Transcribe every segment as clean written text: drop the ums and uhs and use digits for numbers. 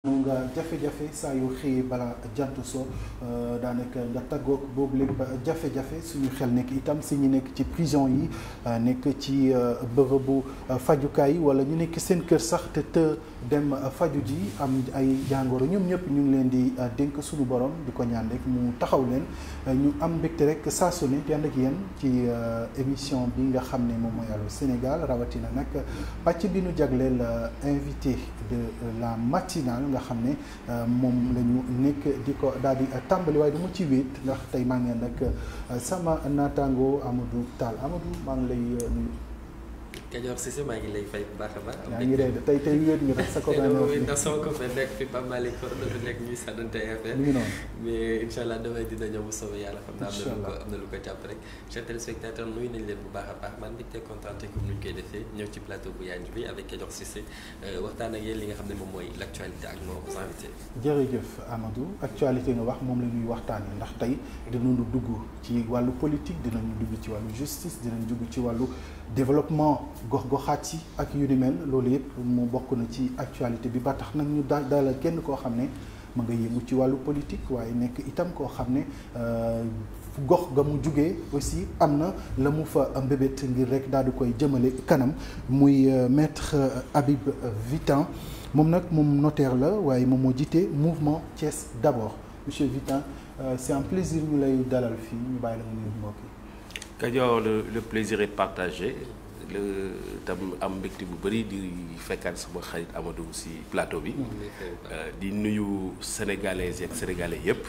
mu nga jafe-jafe saa yu xëyee bala jant so daanaka nga tàggoog boobu lépp jafe-jafe suñu xel nekk itam si ñu nekk ci prison yi nekk ci bërëbu fajukaay yi wala ñu nekk seen kër sax te dem faju ji am ay jàngoro ñoom ñëpp ñu ngi leen di dénk suñu borom di ko ñaan rek mu taxaw leen ñu am mbégte rek saa su ne di ànd ak yéen ci émission bi nga xam ne moom mooy Allô Sénégal rawatina nag pàcc bi nu jagleel invité de la matinale nga xam ne moom la ñu nekk di ko daal di tàmbali waaye du ma ci wéet ndax tey maa ngi nag sama naataango Amadou Tall Amadou maa ngi lay nuyu. Kajoor Cissé maa ngi lay fay bu baax a baax. yaa ngi rey de tey wéet nga rek sa ko. ndax sama ko fay nekk fi Pape Malick Kor dafa nekk ñuy sànnante affaire. mi ngi noonu mais incha allah damay dina ñëw bu soobee yàlla xam naa am na lu ko jàpp rek. chers téléspectateurs nuyu nañ leen bu baax a baax man mbégte contenté comme ni ñu koy defee ñëw ci plateau bu yanj bi avec Kajoor Cissé waxtaan ak yéen li nga xam ne moom mooy l' actualité ak nos invités. jërëjëf Amadou actualité nga wax moom la ñuy waxtaanee ndax tey dinañu dugg ci wàllu politique dinañu dugg ci wàllu justice dinañu dugg ci wàllu développement gox-goxaat yi ak yu ni mel loolu yëpp mu bokk na ci actualité bi ba tax nag ñu dalal kenn koo xam ne ma nga yëngu ci wàllu politique waaye nekk itam koo xam ne gox ga mu jugee aussi am na la mu fa mbébét ngir rek daal di koy jëmale kanam muy maître Habib Vitan moom nag moom notaire la waaye moom moo jiite mouvement Thiès d'abord monsieur Vitan c'est un plaisir ñu lay dalal fii ñu bàyyi la nga nuyu mbokk yi. Kajoor le plaisir est partagé tam am mbégte bu bëri di fekkaat sama xarit Amadou si plateau bi di nuyu sénégalaises ak sénégalais yëpp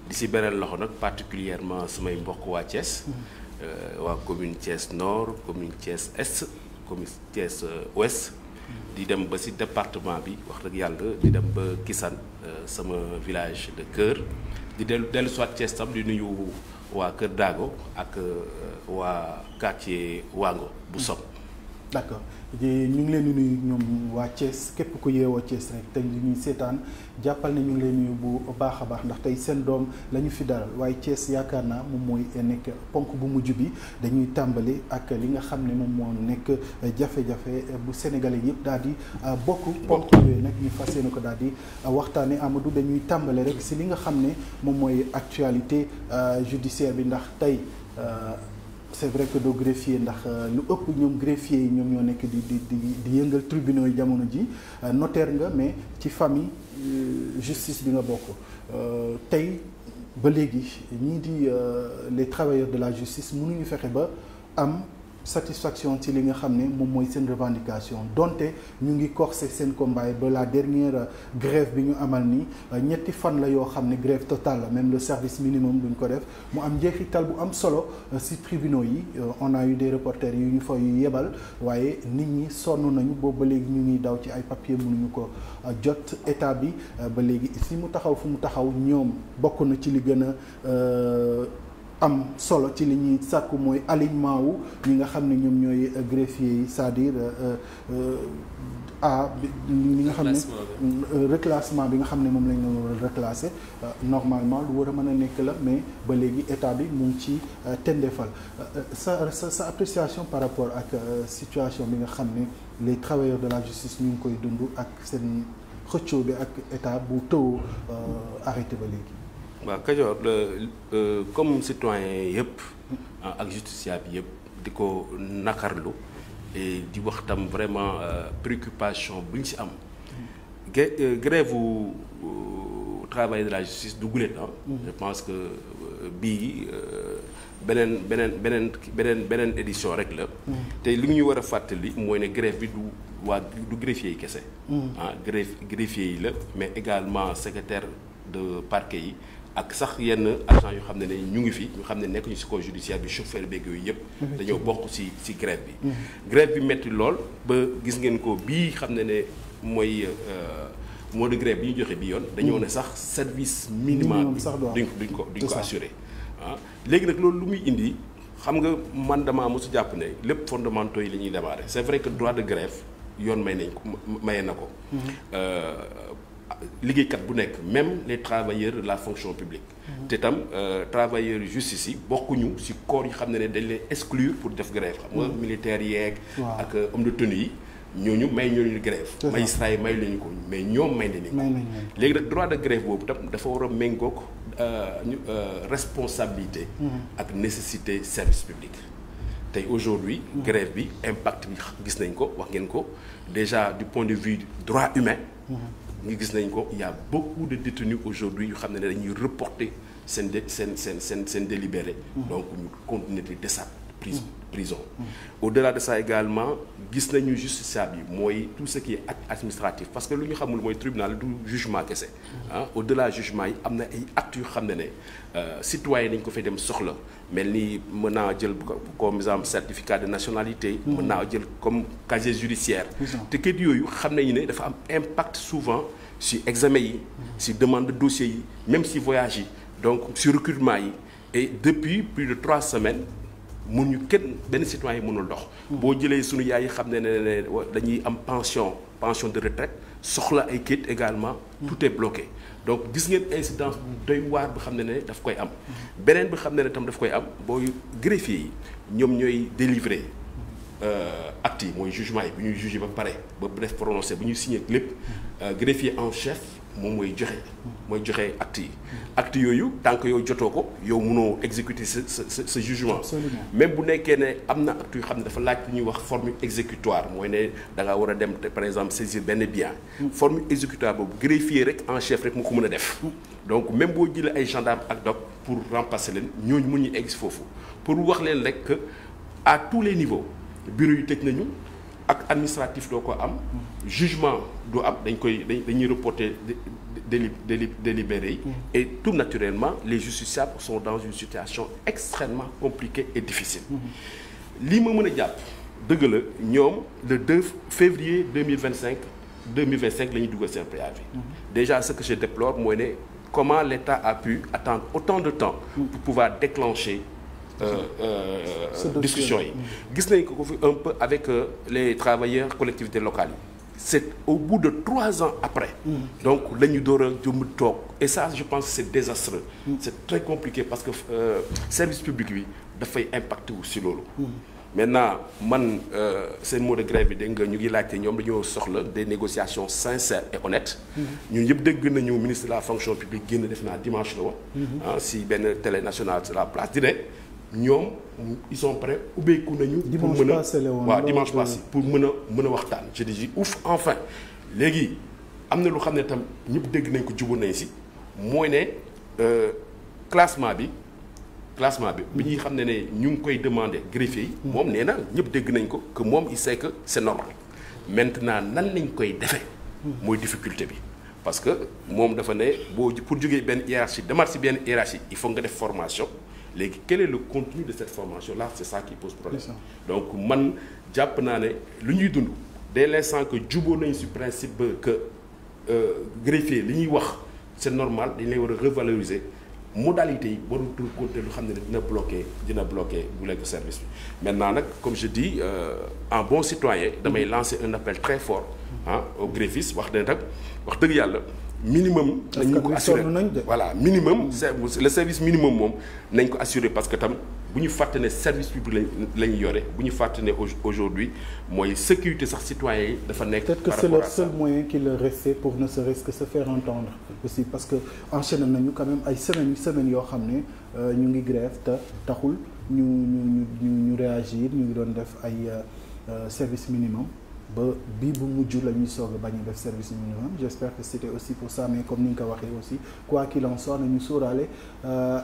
di si beneen loxo nag particulièrement samay mbokk waa Thiès waa commune Thiès Nord commune Thiès Est commune Thiès Ouest di dem ba si département bi wax dëgg yàlla di dem ba Kisane sama village de cœur di dellu soit Thiès tam di nuyu waa Kër Daago ak waa quartier Wango bu Sob. d'accord ñu ngi leen di nuyu ñoom waa Thiès képp ku yeewoo Thiès rek tey li ñuy seetaan jàppal ne ñu ngi leen nuyu bu baax a baax ndax tey seen doom la ñu fi dalal waaye Thiès yaakaar naa moom mooy nekk ponk bu mujj bi dañuy tàmbali ak li nga xam ne moom moo nekk jafe-jafe bu sénégalais yëpp daal di bokk ponk yooyu nag ñu fas yéene ko daal di waxtaane Amadou dañuy tàmbale rek si li nga xam ne moom mooy actualité judiciaire bi ndax tey c'est vrai que doo greffier ndax lu ëpp ñoom greffier yi ñoom ñoo nekk di yëngal tribunaux yi jamono ji notaire nga mais ci famille justice bi nga bokk tey ba léegi ñii di les travailleurs de la justice mënuñu fexe ba am satisfaction ci li nga xam ne moom mooy seen revendication donte ñu ngi corsé seen combat ba la dernière grève bi ñu amal ni ñetti fan la yoo xam ne grève totale la même le service minimum duñ ko def mu am njeexital bu am solo ci tribunaux yi on a eu des reporters yu ñu fa yu yebal waaye nit ñi sonn nañu boobu ba léegi ñu ngi daw ci ay papier mënuñu ko jot état bi ba léegi si mu taxaw fu mu taxaw ñoom bokk na ci li gën a am solo ci li ñuy sàkku mooy alignement wu ñi nga xam ne ñoom ñooy greffier yi c'est-à-dire li nga xam ne reclassement bi nga xam ne moom lañ la war a reclasser normalement lu war a mën a nekk la mais ba léegi état bi mu ngi ci tendeefal sa appréciation par rapport ak situation bi nga xam ne les travailleurs de la justice ñu ngi koy dund ak seen xëccoo bi ak état bu tëw arrêté ba léegi. waaw Kajoor comme citoyen yëpp ak justiciable yëpp di ko nakarlu et di wax tam vraiment préoccupation bu ñu si am grève u travail de la justice du guléet je pense que bii beneen édition rek la te li ñu war a fàttali mooy ne grève bi du greffier yi kese greffier yi la mais également secrétaire de parquet yi ak sax yenn agent yoo xam ne ñu ngi fi ñu xam ne nekk ñu ci corps judiciaire bi chauffeur beeg yooyu yëpp dañoo bokk ci grève bi grève bi metti lool ba gis ngeen ko bii xam ne mooy mot de grève bi ñu joxe bi yoon dañoo ne sax service minimum duñ ko assuré léegi nag loolu lu muy indi xam nga man damaa mosu jàpp ne lépp fondamentaux yi la ñuy démarrer c'est vrai que droit de grève yoon maye na ko liggéeykat bu nekk même les travailleurs de la fonction publique te tam travailleurs justice yi bokkuñu ci corps yi xam ne dañ leen exclure pour def grève xam nga militaires yeeg ak homme de tenue yi ñooñu may ñooñu grève magistrat yi may lañu ko mais ñoom may nañu ko léegi nag droit de grève boobu tam dafa war a méngoog responsabilité ak nécessité service public tey aujourd'hui grève bi impact bi gis nañ ko wax ngeen ko déjà du point de vue droit humain ñu gis nañ ko il y a beaucoup de détenus aujourd'hui yu xam ne dañuy reporter seen délibéré donc ñu continuer di desaat prison au-delà de ça également gis nañu justiciable yi mooy tout ce qui est acte administratif parce que lu ñu xamul mooy tribunal du jugement kese au-delà jugement yi am na ay actes yu xam ne citoyen dañ ko fay dem soxla mel ni mën naa jël comme exemple certificat de nationalité mën naa jël comme casier judiciaire te kayit yooyu xam nañu ne dafa am impact souvent si examen yi si demande de dossier yi même si voyage yi donc si recrutement yi et depuis plus de 3 semaines mun ñu kenn benn citoyen yi mënul dox boo jëlee sunu yaay yi xam ne dañuy am pension de retraite soxla ay kayit également tout est bloqué donc gis ngeen incidence bu doy waar bi xam ne daf koy am beneen bi xam ne tam daf koy am booy greffier yi ñoom ñooy délivrer actes yi mooy jugement yi bu ñuy juger ba pare ba def prononcé bu ñuy signé lépp greffier en chef moom mooy joxe actes yooyu tant que yow jotoo ko yow mënoo exécuter ce jugement même bu nekkee ne am na actes yu xam ne dafa laaj lu ñuy wax forme exécutoire mooy ne da ngaa war a dem par exemple saisir benn bien forme exécutoire boobu greffier rek en chef rek moo ko mën a def donc même boo jëlee ay gendarme ak doc pour remplacer leen ñooñu mun ñu egg foofu pour wax leen rek que à tous les niveaux bureau yu tëj nañu ak administratif doo ko am jugement du am dañuy reporter délibéré yi et tout naturellement les justiciables sont dans une situation extrêmement compliquée et difficile lii ma mën a jàpp dëgg la ñoom le 2 février 2025 la ñuy dugal seen préavis déjà ce que je déplore mooy ne comment l'État a pu attendre autant de temps pour pouvoir déclencher discussion yi gis nañ ko fi un peu avec les travailleurs collectivités locales yi c'est au bout de 3 ans après donc la ñu door a jëm toog et ça je pense que c'est désastreux c'est très compliqué parce que service public bi dafay impacté wu si loolu maintenant man seen mot de grève bi dégg nga ñu ngi laajte ñoom dañoo soxla des négociations sincères et honnêtes ñun yëpp dégg nañu ministre de la fonction publique génn def naa dimanche la woon si benn télé nationale sur la place di ne ñoom ils sont prêts ubbeeku nañu pour mën a dimanche passé pour mën a waxtaan je dis ouf enfin léegi am na lu xam ne tam ñëpp dégg nañ ko jubóo nañ si mooy ne classement bi bi ñuy xam ne ñu ngi koy demander greffier yi moom nee na ñëpp dégg nañ ko que moom il sait que c'est normal maintenant nan lañ koy defee mooy difficulté bi parce que moom dafa ne boo pour jógee benn hiérarchie demaat si benn hiérarchie il faut nga def formation léegi quel est le contenu de cette formation là c'est ça qui pose problème donc man jàpp naa ne lu ñuy dund dès l'instant que jubóo nañu si principe que greffier li ñuy wax c'est normal dañ lay war a revaloriser modalité yi warul tur compter lu xam ne dina bloquer bu lekk service bi maintenant nag comme je dis en bon citoyen damay lancer un appel très fort aux greffistes wax dëgg yàlla minimum nañu ko assurer voilà minimum le service minimum moom nañ ko assurer parce que tam bu ñu fàtte ne service public la ñu yore bu ñu fàtte ne aujourd'hui mooy sécurité sax citoyens yi dafa nekk peut-être que c'est le seul moyen qui leur restait pour ne serait-ce que se faire entendre aussi parce que enchaîné nañu quand même ay semaines yoo xam ne ñu ngi grève te taxul ñu réagir ñu ngi doon def ay service minimum ba bii bu mujj la ñuy soog a bañ a def service minimum j'espère que c'était aussi pour ça mais comme ni nga ko waxee aussi quoi qu'il en soit nañu sóoraale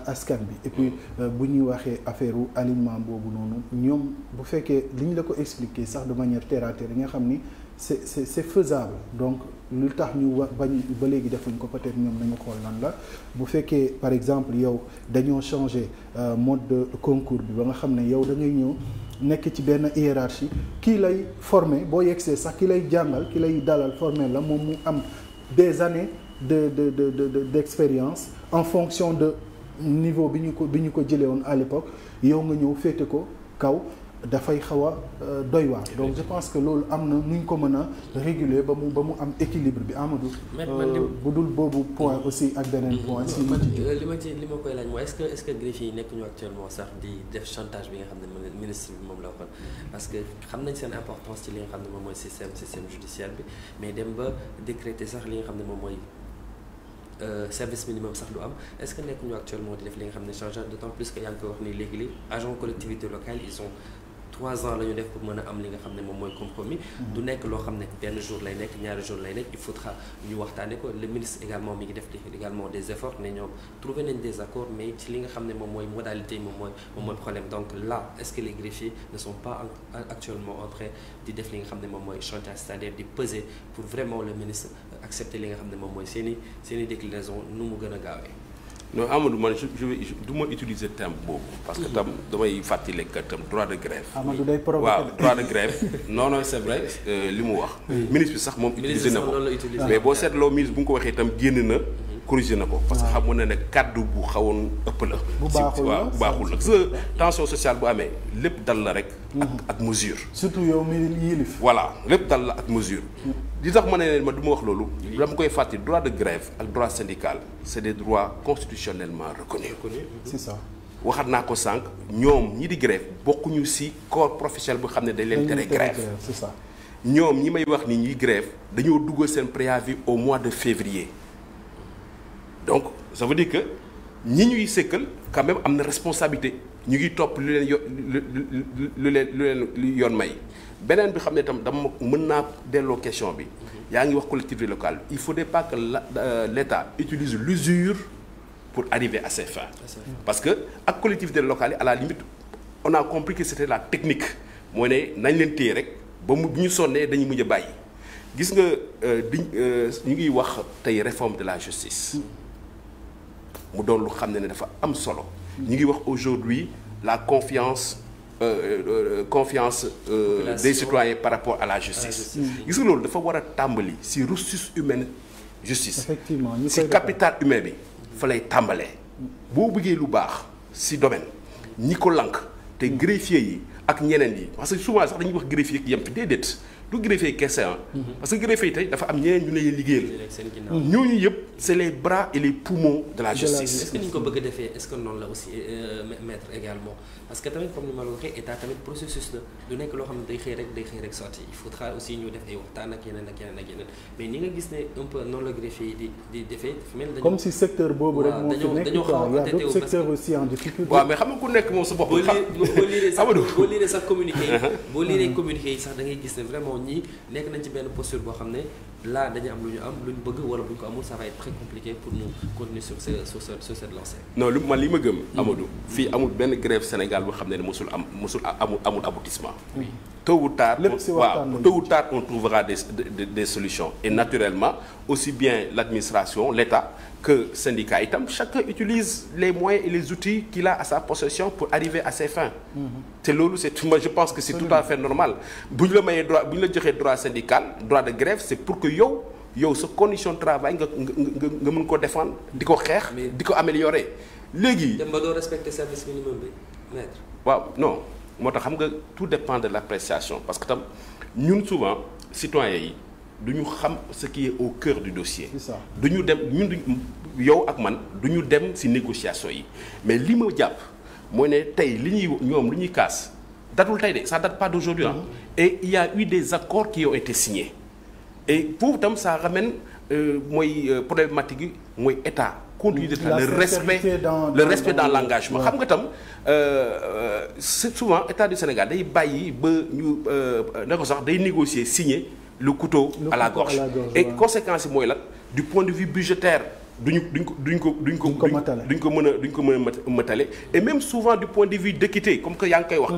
askan bi et puis bu ñuy waxee affaire u alignement boobu noonu ñoom bu fekkee li ñu la ko expliquer sax de manière terre à terre nga xam ni c'est faisable donc lu tax ñu bañ ba léegi defuñ ko peut-être ñoom nañu xool lan la bu fekkee par exemple yow dañoo changer mode de concours bi ba nga xam ne yow da ngay ñëw nekk ci benn hiérarchie kii lay former boo yegsee sax ki lay jàngal ki lay dalal former la moom mu am des années d'expérience en fonction de niveau bi ñu ko jëlee woon à l'époque yow nga ñëw féete ko kaw dafay xaw a doy waar donc je pense que loolu am na nu ñu ko mën a réguler ba mu am équilibre bi Amadou. bu dul boobu point aussi ak beneen point. si li ma koy laaj mooy est-ce que greffier yi nekk ñu actuellement sax di def chantage bi nga xam ne ministre bi moom la waxoon parce que xam nañ seen importance ci li nga xam ne moom mooy système judiciaire bi mais dem ba décréter sax li nga xam ne moom mooy service minimum sax du am est-ce que nekk ñu actuellement di def li nga xam ne changeant d'autant plus que yaa ngi koy wax ni léegi li agent collectivité locale ils ont 3 ans la ñu def pour mën a am li nga xam ne moom mooy compromis du nekk loo xam ne benn jour lay nekk ñaari jour lay nekk il faudra ñu waxtaane ko le ministre également mi ngi def également des efforts ne ñoom trouvé nañ des accords mais ci li nga xam ne moom mooy modalité yi moom mooy problème donc là est-ce que les greffiers ne sont pas actuellement en train di def li nga xam ne moom mooy chantage c'est-à-dire di peser pour vraiment le ministre accepter li nga xam ne moom mooy seeni déclinaison nu mu gën a gaawee. non Amadou man je du ma utiliser terme boobu. parce que tam damay fàttali que tam droit de grève. Amadou day provoqué waaw droit de grève non c'est vrai li mu wax. ministre bi sax moom utiliser na ko mais boo seetloo ministre bu nga ko waxee itam génn na. corrigé na ko parce que xamoon na ne kàddu bu xawoon ëpp la. bu baaxul la sa tension sociale bu amee lépp dal la rek. ak mesure. surtout yow mi yilif. voilà lépp dal la ak mesure. li tax ma ne leen ma du ma wax loolu. dama koy fàttali droit de grève ak droit syndical c'est des droits constitutionnellement reconnus. c'est ça. waxat naa ko sànq ñoom ñi di grève bokkuñu ci corps professionnel bu xam ne dañ leen tere grève. c'est ça. ñoom ñi may wax ni ñuy grève dañoo duggal seen préavis au mois de février. donc ça veut dire que ñi ñuy sëkkal quand même am na responsabilité ñu ngi topp lu leen yoon may beneen bi xam ne tam dama mën naa delloo question bi yaa ngi wax collectivité locale il faudrait pas que l'État utilise l'usure pour arriver à ses fins parce que ak collectivité locale yi à la limite on a compris que c'était la technique mooy ne nañ leen téye rek ba mu bu ñu sonnee dañuy mujj a bàyyi gis nga ñu ngi wax tey réforme de la justice mu doon lu xam ne dafa am solo ñu ngi wax aujourd'hui la confiance des citoyens par rapport à la justice gis nga loolu dafa war a tàmbali ci ressources humaines justice effectivement ci capital humain bi fa lay tàmbalee boo bëggee lu baax ci domaine ñi ko lank te greffier yi ak ñeneen yi parce que souvent sax dañuy wax greffier yem fi déedéet du greffier kese parce que greffier yi tey dafa am ñeneen ñu lay liggéeyal ñooñu yëpp c'est les bras et les poumons de la justice. est-ce que ni ñu ko bëgg a defee est-ce que noonu la aussi maître également parce que tamit comme ni ma la waxee état tamit processus la du nekk loo xam ne day xëy rek sotti il faudra aussi ñu def ay waxtaan ak yeneen mais ni nga gis ne un peu noonu la greffier yi di defee comme si secteur boobu rek moo fi nekk quoi il y a d'autres secteurs aussi en difficulté. waaw mais xam nga ku nekk moom sa bopp. boo liiree sax communiqué yi sax da ngay gis ne vraiment ñii nekk nañ ci benn posture boo xam ne là dañu am lu ñu bëgg wala bu ñu ko amul ça va être très compliqué pour nous continuer sur cette lancée. non li ma gëm. Amadou fii amul benn grève Sénégal boo xam ne mosul amul aboutissement. tôt ou tard on trouvera des solutions et naturellement aussi bien l'administration l'État que syndicat itam chacun utilise les moyens et les outils qu'il a à sa possession pour arriver à ses fins. te loolu moi je pense que c'est tout à fait normal bu ñu la mayee droit bu ñu la joxee droit syndical droit de grève c'est pour que yow sa condition de travail nga mën ko défendre di ko xeex di ko améliorer léegi. dem ba doo respecter service minimum bi maître. waaw non moo tax xam nga tout dépend de l'appréciation parce que tam ñun souvent citoyens yi du ñu xam ce qui est au cœur du dossier. du ñu dem yow ak man du ñu dem ci négociation yi mais li ma jàpp mooy ne tey li ñuy kaas datul tey de ça date pas d'aujourd'hui et il y a eu des accords qui ont été signés et pour tam ça ramène mooy problématique yi mooy état continue de le respect dans l'engagement xam nga tam c'est souvent état du Sénégal day bàyyi ba ñu ne ko sax day négocier signer le couteau à la gorge et conséquence yi mooy la du point de vue budgétaire duñ ko mën a matale et même souvent du point de vue d'équité comme que yaa ngi koy wax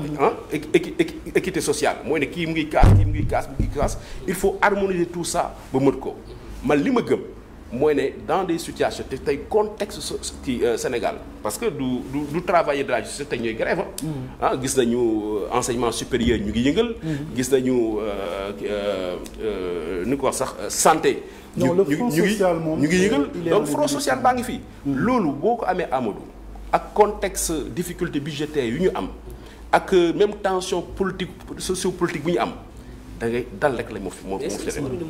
équité sociale mooy ne kii mu ngi kaas il faut harmoniser tout ça ba mët ko man li ma gëm mooy ne dans des situations te tey contexte ci Sénégal parce que du travailler de la justice tey ñooy grève gis nañu enseignement supérieur ñu ngi yëngal gis nañu ni ko wax sax santé ñu ngi yëngal donc front social baa ngi fii loolu boo ko amee Amadou ak contexte difficulté budgétaire yu ñu am ak même tension politique sociopolitique bu ñu am da ngay dal rek la moo fi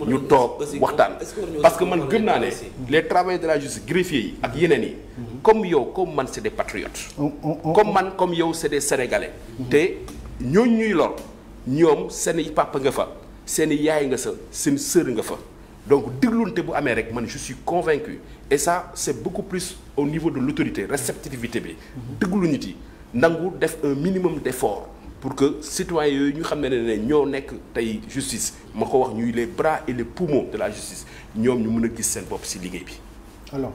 ñu toog waxtaan parce que man gëm naa ne les travailleurs de la justice greffiers yi ak yeneen yi comme yow comme man c'est des patriotes comme man comme yow c'est des sénégalais te ñooñu ñuy lor ñoom seen papa nga fa seen yaay nga sa seen sœur nga fa donc déglunte bu amee rek man je suis convaincu et ça c'est beaucoup plus au niveau de l'autorité réceptivité bi déglu nit yi nangu def un minimum d'effort pour que citoyens yooyu ñu xam ne ñoo nekk tey justice ma ko wax ñuy les bras et les poumons de la justice ñoom ñu mën a gis seen bopp ci liggéey bi. alors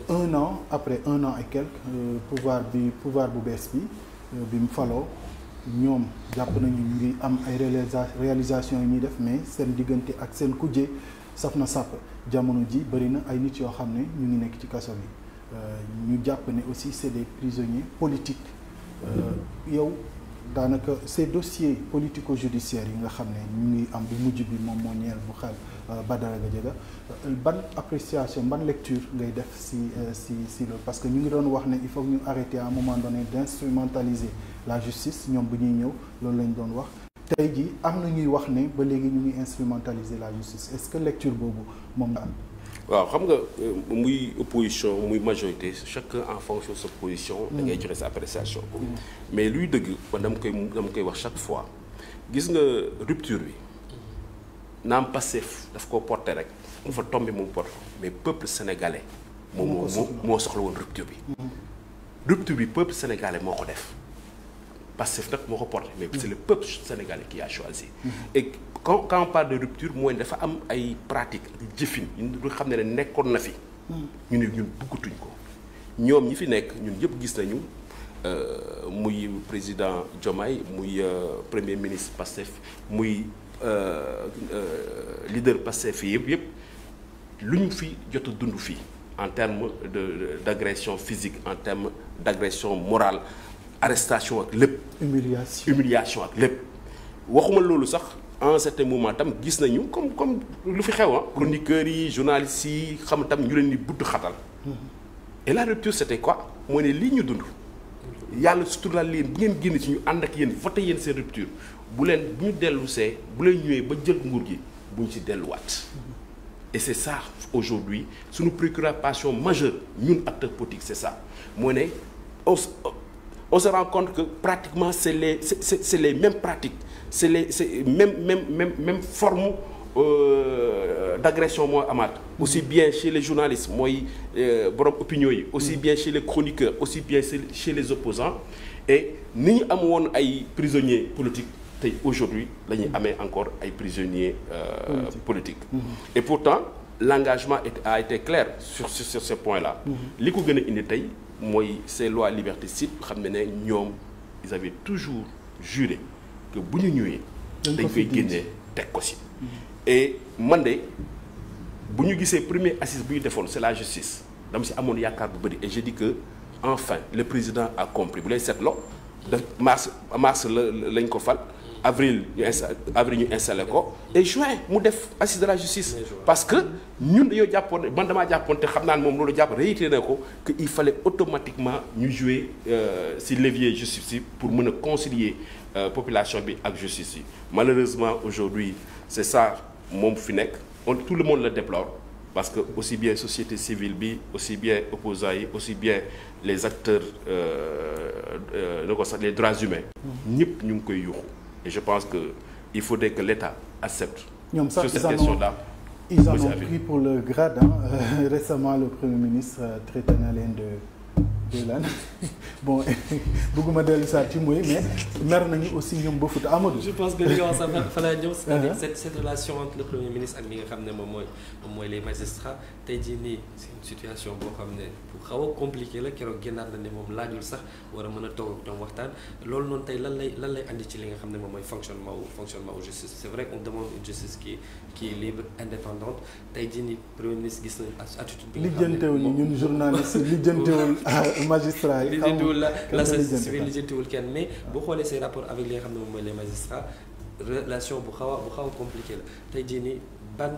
un an après un an et quelques pouvoir bu bees bi mu faloo ñoom jàpp nañu ñu ngi am ay réalisation yi ñuy def mais seen diggante ak seen kujje saf na sàpp jamono ji bëri na ay nit yoo xam ne ñu ngi nekk ci kaso bi ñu jàpp ne aussi c'est des prisonniers politiques yow daanaka ces dossiers politico-judiciaires yi nga xam ne ñu ngi am bu mujj bi moom moo ñeel bu xel Badara Gadiaga ban appréciation ban lecture ngay def si loolu parce que ñu ngi doon wax ne il faut que ñu arrêter à un moment donné d'instrumentaliser la justice ñoom bu ñuy ñëw loolu lañ doon wax tey jii am na ñuy wax ne ba léegi ñu ngi instrumentaliser la justice est-ce que lecture boobu moom nga am. waaw xam nga muy opposition muy majorité chacun en fonction de sa position. da ngay joxe sa appréciation. mais luy dëgg man dama koy wax chaque fois gis nga rupture bi naam Pastef daf koo porté rek mu fa tombé mu porté mais peuple sénégalais. moo soxla woon rupture bi. rupture bi peuple sénégalais moo ko def Pastef nag moo ko porté mais c'est le peuple sénégalais qui a choisi. et quand on parle de rupture mooy dafa am ay pratiques ak jëfin ñu xam ne nekkoon na fi. ñu ne ñun bëggatuñ ko ñoom ñi fi nekk ñun yëpp gis nañu muy président Diomaye muy premier ministre Pastef muy leader Pastef yëpp lu ñu fi jot a dund fii en termes d'agression physique en termes d'agression morale arrestation ak lépp. humiliation ak lépp waxuma loolu sax. en un certain moment tam gis nañu comme lu fi xew chroniqueurs yi journalistes yi xam tam ñu leen di budd xatal et la rupture c'était quoi mooy ne lii ñu dund yàlla suturaal leen bi ngeen génn ci ñu ànd ak yéen voté yéen seen rupture bu leen bu ñu dellu see bu leen ñëwee ba jël nguur gi bu ñu ci delluwaat et c'est ça aujourd'hui suñu préoccupation majeure ñun acteurs politiques c'est ça mooy ne on se rend compte que pratiquement c'est les mêmes pratiques c'est même forme d'agression mooy amaat aussi bien chez les journalistes mooy borom opinion yi aussi bien chez les chroniqueurs aussi bien chez les opposants et ni ñu am woon ay prisonniers politiques tey aujourd'hui la ñuy amee encore ay prisonniers politiques et pourtant l'engagement a été clair sur ce point-là li ko gën a indi tey mooy ces lois liberticides xam ne ñoom ils avaient toujours juré que bu ñu ñëwee dañ koy génnee teg ko ci et man de bu ñu gisee premier assise bu ñu defoon c'est la justice dama ci amoon yaakaar bu bëri et je dis que enfin le président a compris bu lay seetloo de mars lañ ko fal avril ñu installé ko et juin mu def assise de la justice parce que ñun dañoo jàppoon man damaa jàppoon te xam naa ne moom loolu jàpp réitéré na ko que il fallait automatiquement ñu jouer ci levier justice yi pour mën a concilier population bi ak justice yi malheureusement aujourd'hui c'est ça moom fi nekk tout le monde le déplore parce que aussi bien société civile bi aussi bien opposants yi aussi bien les acteurs les droits humains ñëpp ñu ngi koy yuuxu et je pense que il faudrait que l'État accepte ñoom sax sur cette question-là. Ils en ont pris pour le grade récemment le Premier ministre traité na leen de lan bon bëgguma dellu saa ci mooy mais mer nañu aussi ñoom ba fut Amadou. je pense que li nga wax sax fa laa ñëw c'est-à-dire cette relation entre le Premier ministre ak li nga xam ne moom mooy les magistrats tey jii nii c'est une situation boo xam ne bu xaw a compliqué la keroog génnaat na ne moom laajul sax war a mën a toog ak ñoom waxtaan loolu noonu tey lan lay andi ci li nga xam ne moom mooy fonctionnement wu justice c'est vrai qu'on demande une justice qui est libre indépendante tey jii nii Premier ministre gis nañu attitude bi nga xam ne lijjantewul ñun journaliste lijjantewul magistrat yi lijjantiwul la société civile lijjantiwul kenn mais boo xoolee ces rapports avec li nga xam ne moom mooy les magistrats relation bu xaw a compliqué la tey jii nii ban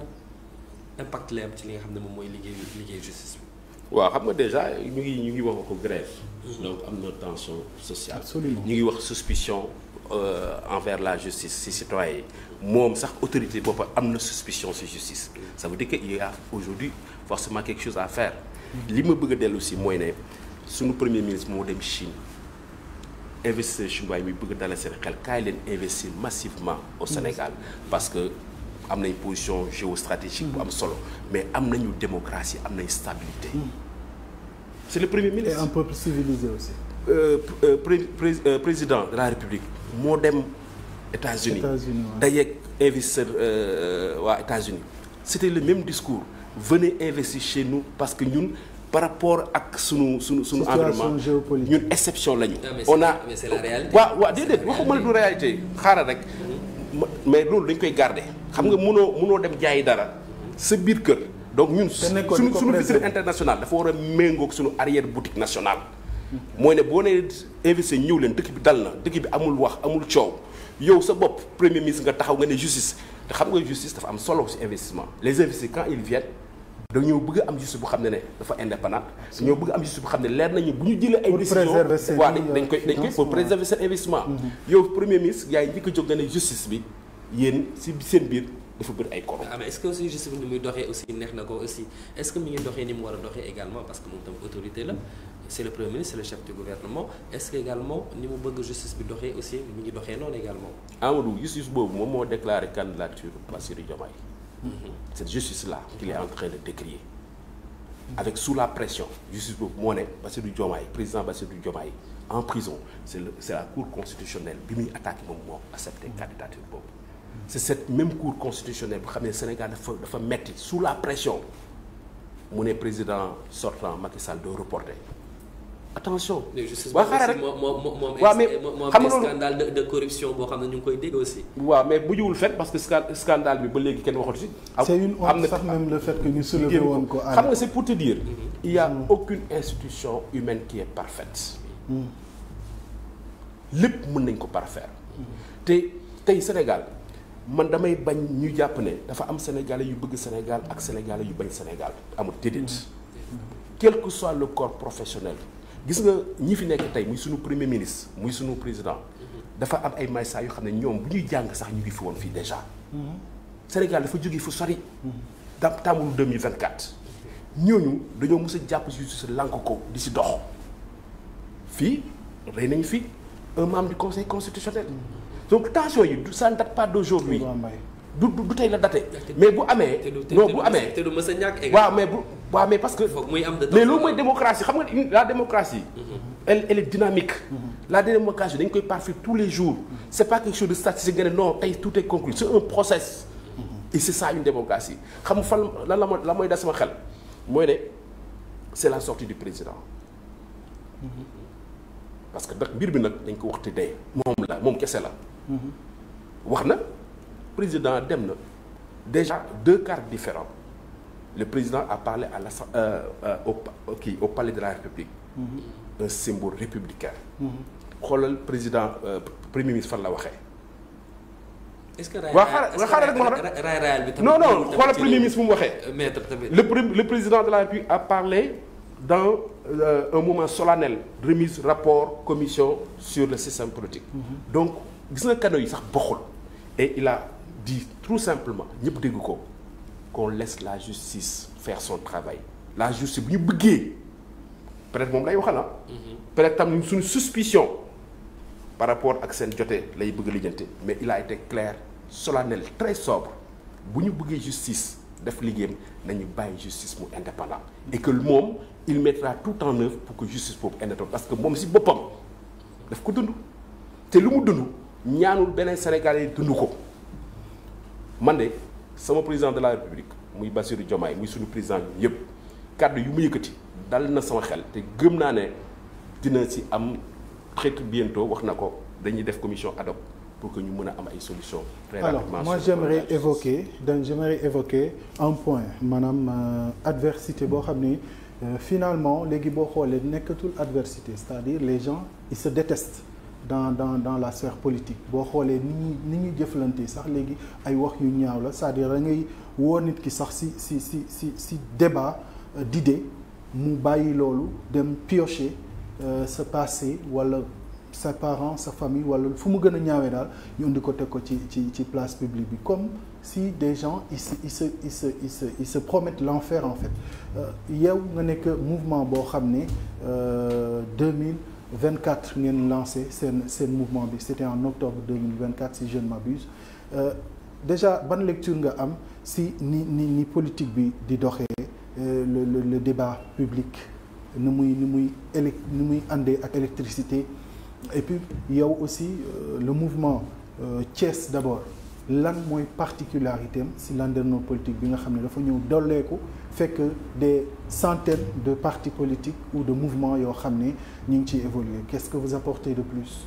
impact lay am ci li nga xam ne moom mooy liggéey justice bi. waaw xam nga déjà ñu ngi wax ko grève. donc am na tension sociale. Absolument. ñu ngi wax suspicion envers la justice ci citoyen yi moom sax autorité boppam am na suspicion ci justice. ça veut dire que il y a aujourd'hui forcément quelque chose à faire. li ma bëgg a dellu si mooy ne suñu premier ministre moo dem Chine investisseurs chinois yi muy bëgg a dalal seen xel kaay leen investir massivement au Sénégal parce que am nañ position géostratégique bu am solo mais am nañu démocratie am nañ stabilité. c'est le premier ministre. et un peuple civilisé aussi. Président de la République moo dem États-Unis dajeeg investisseur waa États-Unis c'était le même discours venez investir chez nous parce que ñun par rapport ak sunu environnement ñun exception lañu. on a mais c'est la réalité. waaw déedéet waxuma la du réalité xaaral rek mais loolu dañ koy garder xam nga mënoo dem jaayi dara sa biir kër. donc ñun suñu vitrine internationale dafa war a méngoog suñu arrière boutique nationale. mooy ne boo nee investir ñëw leen dëkk bi dal na dëkk bi amul wax amul coow yow sa bopp premier ministre nga taxaw nga ne justice te xam nga justice dafa am solo ci investissement. les investisseurs quand ils viennent dañoo bëgg am justice bu xam ne dafa indépendant dañoo bëgg am justice bu xam ne leer nañu bu ñu jëlee ay décisions waaw dañ koy pour préserver seen investissement. yow premier ministre yaay njëkk a jóg nga ne justice bi yéen ci seen biir dafa bëri ay korom. mais est-ce que aussi justice bi ni muy doxee aussi neex na ko aussi est-ce que mi ngi doxee ni mu war a doxee également parce que moom tam autorité la c'est le premier ministre c'est le chef du gouvernement est-ce que également ni mu bëgg justice bi doxee aussi mi ngi doxee noonu également. Amadou justice boobu moom moo déclaré candidature Bassirou Diomaye. cette justice-là qu'il est en train de décrier. avec sous la pression justice boobu moo ne Bassirou Diomaye président Bassirou Diomaye en prison c'est la cour constitutionnelle bi muy attaqué moom moo accepté candidature boobu. c'est cette même cour constitutionnelle bu xam ne Sénégal dafa metti sous la pression mu ne président sortant Macky Sall de reporter attention. waaw xaaral rek moom xam nga scandale de corruption boo xam ne ñu ngi koy dégg aussi. waaw mais bu jiwul fet parce que scandale bi ba léegi kenn waxatu ci. c'est une honte sax même le fait que ñu soulevé woon ko. xam nga c'est pour te dire. il y a aucune institution humaine qui est parfaite. lépp mën nañ ko parfaire. te tey Sénégal. man damay bañ ñu jàpp ne dafa am sénégalais yu bëgg Sénégal ak sénégalais yu bañ Sénégal amul déedéet quel que soit le corps professionnel gis nga ñi fi nekk tey muy sunu premier ministre muy sunu président dafa am ay maysa yoo xam ne ñoom bu ñuy jàng sax ñu ngi fi woon fii déjà Sénégal dafa jógee fu sori tàmbulu 2024 ñooñu dañoo mës a jàpp justice lànk ko di si dox fii rey nañu fi un membre du conseil constitutionnel. donc tension yi ça ne date pas d'aujourd'hui du tey la daté mais bu amee. non bu amee te du mës a ñàkk waaw mais parce que. muy am de mais loolu mooy démocratie xam nga la démocratie. elle est dynamique. la démocratie dañ koy parfaire tous les jours. c'est pas quelque chose de statistique nga ne non tey tout est conclu c'est un process. et c'est ça une démocratie xam nga fan la mooy da sama xel mooy ne c'est la sortie du président. parce que nag mbir bi nag dañ ko wax te dee moom kese la. wax na président dem na déjà deux cartes différents le président a parlé au palais de la République. un symbole républicain. xoolal président premier ministre fan la waxee. est-ce que xaaral rek non xoolal premier ministre fu mu waxee. le président de la République a parlé dans un moment solennel remise rapport commission sur le système politique. donc gis nga canaux yi sax bokkul. et il a dit tout simplement ñëpp dégg ko qu'on laisse la justice faire son travail. la justice bu ñu bëggee peut-être moom lay waxal na. peut-être tam suñu suspicion par rapport ak seen jotee lay bëgg a lijjanti mais il a été clair solennel très sobre bu ñu bëggee justice def liggéeyam nañu bàyyi justice mu indépendant. et que moom il mettra tout en œuvre pour que justice boobu indépendant parce que moom si boppam daf ko dund te lu mu dund ñaanul beneen Sénégalais dund ko man de sama président de la République muy Bassirou Diomaye muy suñu président yëpp kàddu yu mu yëkkati dal na sama xel te gëm naa ne dina ci am très bientôt wax na ko dañuy def commission ad hoc pour que ñu mën a am ay solutions. très rapidement. Alors moi j'aimerais évoquer un point maanaam adversité boo xam ni finalement léegi boo xoolee nekkatul adversité c'est-à-dire les gens ils se détestent dans la sphère politique boo xoolee ni ñuy jëflante sax léegi ay wax yu ñaaw la c'est-à-dire da ngay woo nit ki sax si débat d'idées mu bàyyi loolu dem piocher sa passé wala sa parents sa famille wala fu mu gën a ñaawee daal ñu indi ko teg ko ci place publique bi comme si des gens ils se promettent l'enfer en fait yow nga nekk mouvement boo xam ne 2024 ngeen lancé seen mouvement bi c'était en octobre 2024 si je ne m'abuse déjà ban lecture nga am si ni politique bi di doxee le débat public ni muy àndee ak électricité et puis yow aussi le mouvement Thiès d'abord lan mooy particularité am si landerneau politique bi nga xam ne dafa ñëw dolleeku fekk des centaines de partis politiques ou de mouvements yoo xam ne ñu ngi ciy évoluer qu'est-ce que vous apportez de plus.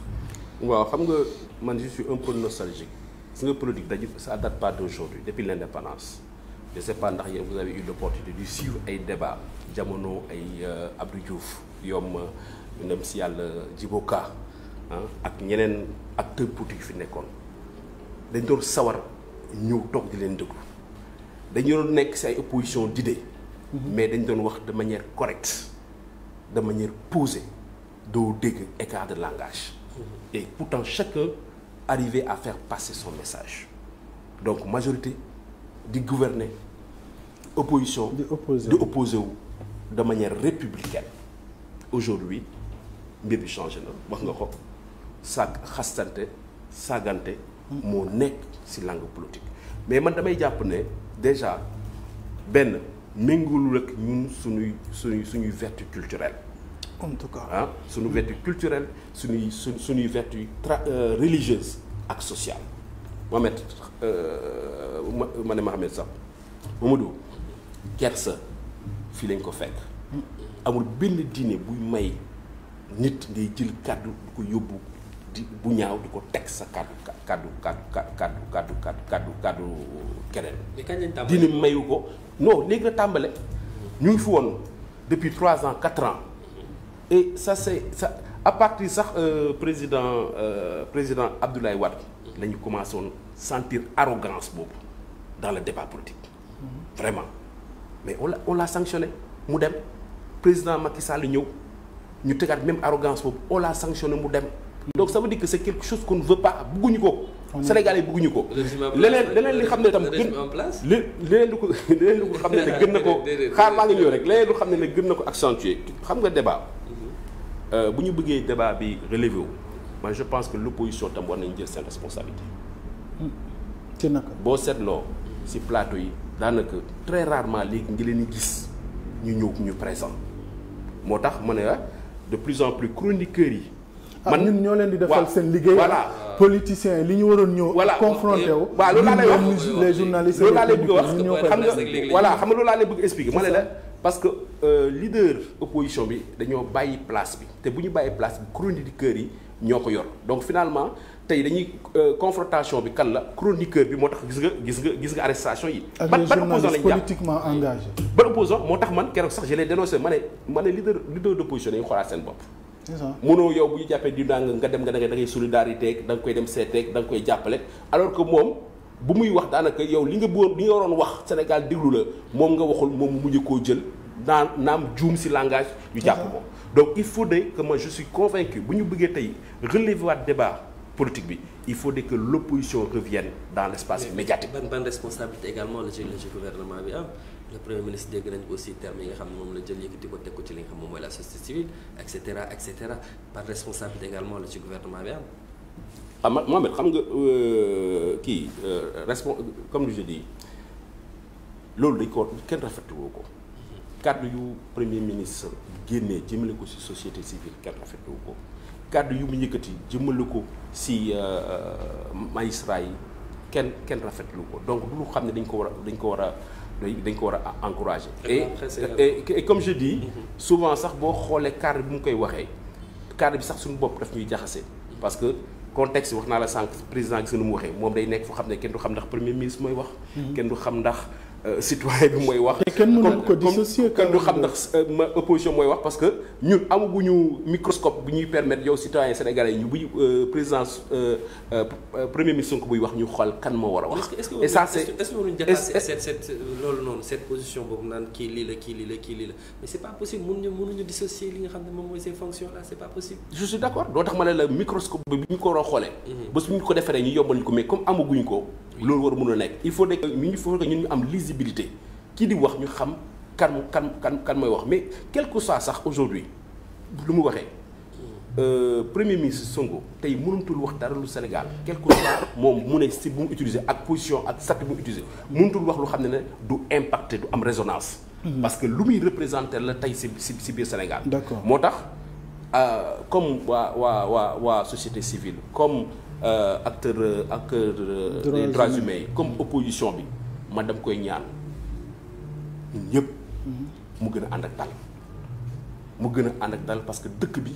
waaw xam nga man je suis un peu nostalgique si nga politique dañu ça date pas d'aujourd'hui depuis l'indépendance je sais pas ndax yéen vous avez eu l'opportunité de suivre ay débats jamono ay Abdou Diouf yom nem si yàlla Djibo Ka ak ñeneen acteurs politiques fi nekkoon dañ doon sawar ñëw toog di leen déglu dañu doon nekk ci ay opposition d'idées mais dañ doon wax de manière correcte de manière posée doo dégg écart de langage et pourtant chacun arrivait à faire passer son message donc majorité di gouverner opposition di opposer wu de manière républicaine aujourd'hui mbir bi changé na wax nga ko xastante saagante moo nekk ci langue politique mais man damay jàpp ne déjà benn méngul rek ñun suñuy vertu culturelle en tout cas suñu vertu culturelle suñuy vertu religieuse ak sociale Mohamed ma ne Mohamed sax Mamadou kersa fii lañ ko fekk amul benn diine buy may nit ngay jël kàddu du ko yóbbu bu ñaaw di ko teg sa kàddu keneen diine mayu ko non léegi la tàmbale ñu ngi fi woon depuis 3 ans 4 ans et ça c'est ça à partir sax président Abdoulaye Wade la ñu commencé woon sentir arrogance boobu dans le débat politique vraiment mais on l'a sanctionné mu dem président Macky Sall ñëw ñu tegaat même arrogance boobu on l'a sanctionné mu dem donc ça veut dire que c'est quelque chose qu'on ne veut pas bëgguñu ko Sénégalais yi bëgguñu ko leneen li xam ne tam gën leneen lu ko xam ne gën na ko xaar maa ngi ñëw rek leneen lu xam ne gën na ko accentuer xam nga débat bu ñu bëggee débat bi relevé wu man je pense que l'opposition tam war nañu jël seen responsabilité ci naka boo seetloo ci plateau yi daanaka très rarement léegi ngi leen di gis ñu ñëw ñu présent moo tax ma ne de plus en plus chroniqueurs yi man ñun ñoo leen di defal seen liggéey voilà politiciens yi li ñu waroon ñëw confronté wu waaw loolu laa lay wax les journalistes loolu laa lay bëgg wax xam nga voilà xam nga loolu laa lay bëgg expliquer ma ne la parce que leader opposition bi dañoo bàyyi place bi te bu ñu bàyyi place bi chroniqueurs yi ñoo ko yor donc finalement tey dañuy confrontation bi kan la chroniqueur bi moo tax gis nga arrestation yi ban opposant lañu jàpp politiquement engagé ban opposant moo tax man keroog sax je l'ai dénoncé ma ne leader d'opposition dañu xoolaat seen bopp mënoo yow bu ñu jàppee di nga dem nga da ngay solidarité da nga koy dem seeteeg da nga koy jàppale alors que moom bu muy wax daanaka yow li nga waroon wax Sénégal déglu la moom nga waxul moom mu mujj koo jël naam juum ci langage ñu jàpp ko donc il faudrait que moi je suis convaincu bu ñu bëggee tey relever waat débat politique bi il faudrait que l'opposition revienne dans l'espace médiatique. ban responsabilité également la ci gouvernement bi am le premier ministre dégg nañ aussi termes yi nga xam ne moom la jël yëkkati ko teg ko ci li nga xam moom mooy la société civile et cetera par responsabilité également la ci gouvernement bi am. Mohamed xam nga comme je dis loolu dañ ko kenn rafetlu woo ko kàddu yu premier ministre génnee jëmale ko ci société civile kenn rafetlu woo ko kàddu yu mu yëkkati jëmale ko ci magistrat yi kenn rafetlu ko donc du lu xam ne dañ ko war a encourager et comme je dis souvent sax boo xoolee cadre bi mu koy waxee cadre bi sax suñu bopp daf ñuy jaxase parce que contexte wax naa la sànq président gis nga nu mu waxee moom day nekk foo xam ne kenn du xam ndax premier ministre mooy wax kenn du xam ndax citoyen bi mooy wax. kenn mënu ko dissocier kenn du xam ndax opposition mooy wax parce que ñun amaguñu microscope bu ñuy permettre yow citoyen sénégalais ñu buy présidence premier ministre Sonko buy wax ñu xool kan moo war a wax. et ça c'est est-ce que waruñu dépasser cette loolu noonu cette position boobu naan kii lii la kii lii la kii lii la mais c'est pas possible mënuñu dissocier li nga xam ne moom mooy ces fonctions là c'est pas possible. je suis d'accord doo tax ma ne la microscope bi ñu ko war a xoolee. bés bu ñu ko defaree ñu yombal ñu ko mais comme amaguñ ko. loolu war a mën a nekk il faut que ñun ñu am lisibilité kii di wax ñu xam kan mooy wax mais quel que soit sax aujourd'hui lu mu waxee premier ministre Sonko tey mënutul wax dara lu Sénégal quel que soit moom mu ne si bu mu utiliser ak position ak statut bu mu utiliser mënutul wax lu xam ne du impacté du am résonance. parce que lu muy représenter la tey si biir Sénégal. d'accord moo tax comme waa société civile comme. acteur des droits humains yi comme opposition bi man dama koy ñaan ñun ñëpp mu gën a ànd ak dal parce que dëkk bi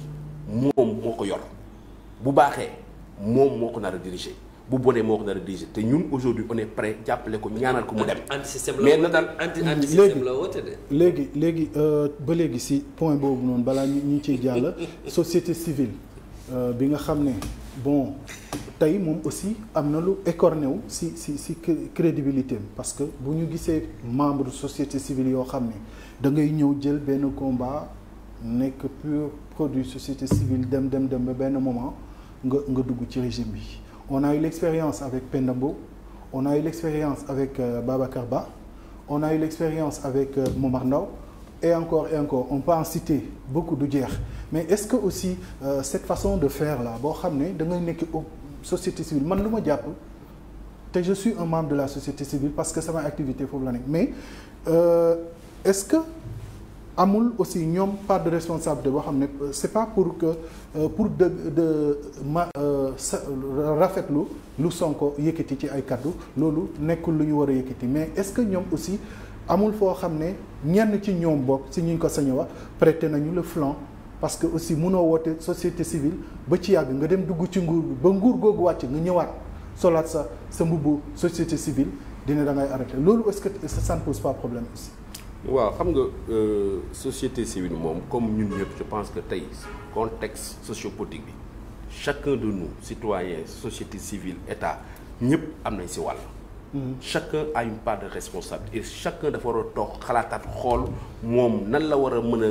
moom moo ko yor bu baaxee moom moo ko nar a diriger bu bonee moo ko nar a diriger te ñun aujourd'hui on est prêt jàppale ko ñaanal ko mu dem. mais na daal anti-système la woote de. léegi ba léegi si point boobu noonu balaa ñu ciy jàll société civile bi nga xam ne bon tey moom aussi am na lu écorné wu si crédibilité am parce que bu ñu gisee membre société civile yoo xam ne da ngay ñëw jël benn combat nekk pur produit société civile dem ba benn moment nga dugg ci régime bi. On a eu l'expérience avec Penda Mbow, on a eu l'expérience avec Babacar Ba, on a eu l'expérience avec Momar Ndao et encore on peut en citer beaucoup du jeex mais est-ce que aussi cette façon de faire là boo xam ne da ngay nekk société civile man lu ma jàpp te je suis un membre de la société civile parce que sama activité foofu la nekk mais est-ce que amul aussi ñoom part de responsabilité boo xam ne c'est pas pour que pour rafetlu lu Sonko yëkkati ci ay kaddu loolu nekkul lu ñu war a yëkkati mais est-ce que ñoom aussi amul foo xam ne ñenn ci ñoom bokk si ñu ko sañ a wax prêter nañu le flanc parce que aussi mënoo woote société civile ba ci yàgg nga dem dugg ci nguur bi ba nguur googu wàcc nga ñëwaat solaat sa mbubbu société civile dina da ngay arrêter loolu est-ce que ça ne pose pas problème aussi. waaw xam nga société civile moom comme ñun ñëpp je pense que tey contexte sociopolitique bi chacun de nous citoyens société civile état ñëpp am nañ ci wàll. Chacun a une part de responsabilité et chacun dafa war a toog xalaataat xool moom nan la war a mën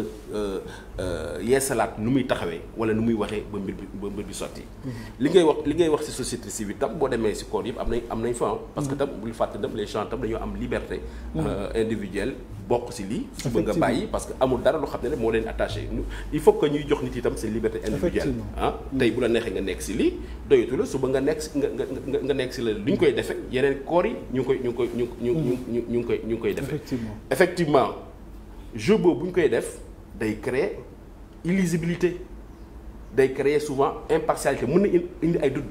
a yeesalaat nu muy taxawee wala nu muy waxee ba mbir bi sotti. li ngay wax ci société civile tam boo demee ci code yëpp am nañ fa parce que tam bul fàtte tam les gens tam dañoo am liberté individuelle bokk ci lii suba nga bàyyi parce que amul dara lu xam ne moo leen attaché il faut que ñuy jox nit itam seen liberté individuelle tey bu la neexee nga nekk ci lii doyatu la suba nga nekk nga nekk ci la lu ñu koy defee yeneen koor yi ñu ngi koy defee effectivement jeu boobu bu ñu koy def day créer illisibilité day créer souvent impartialité mën na indi ay doute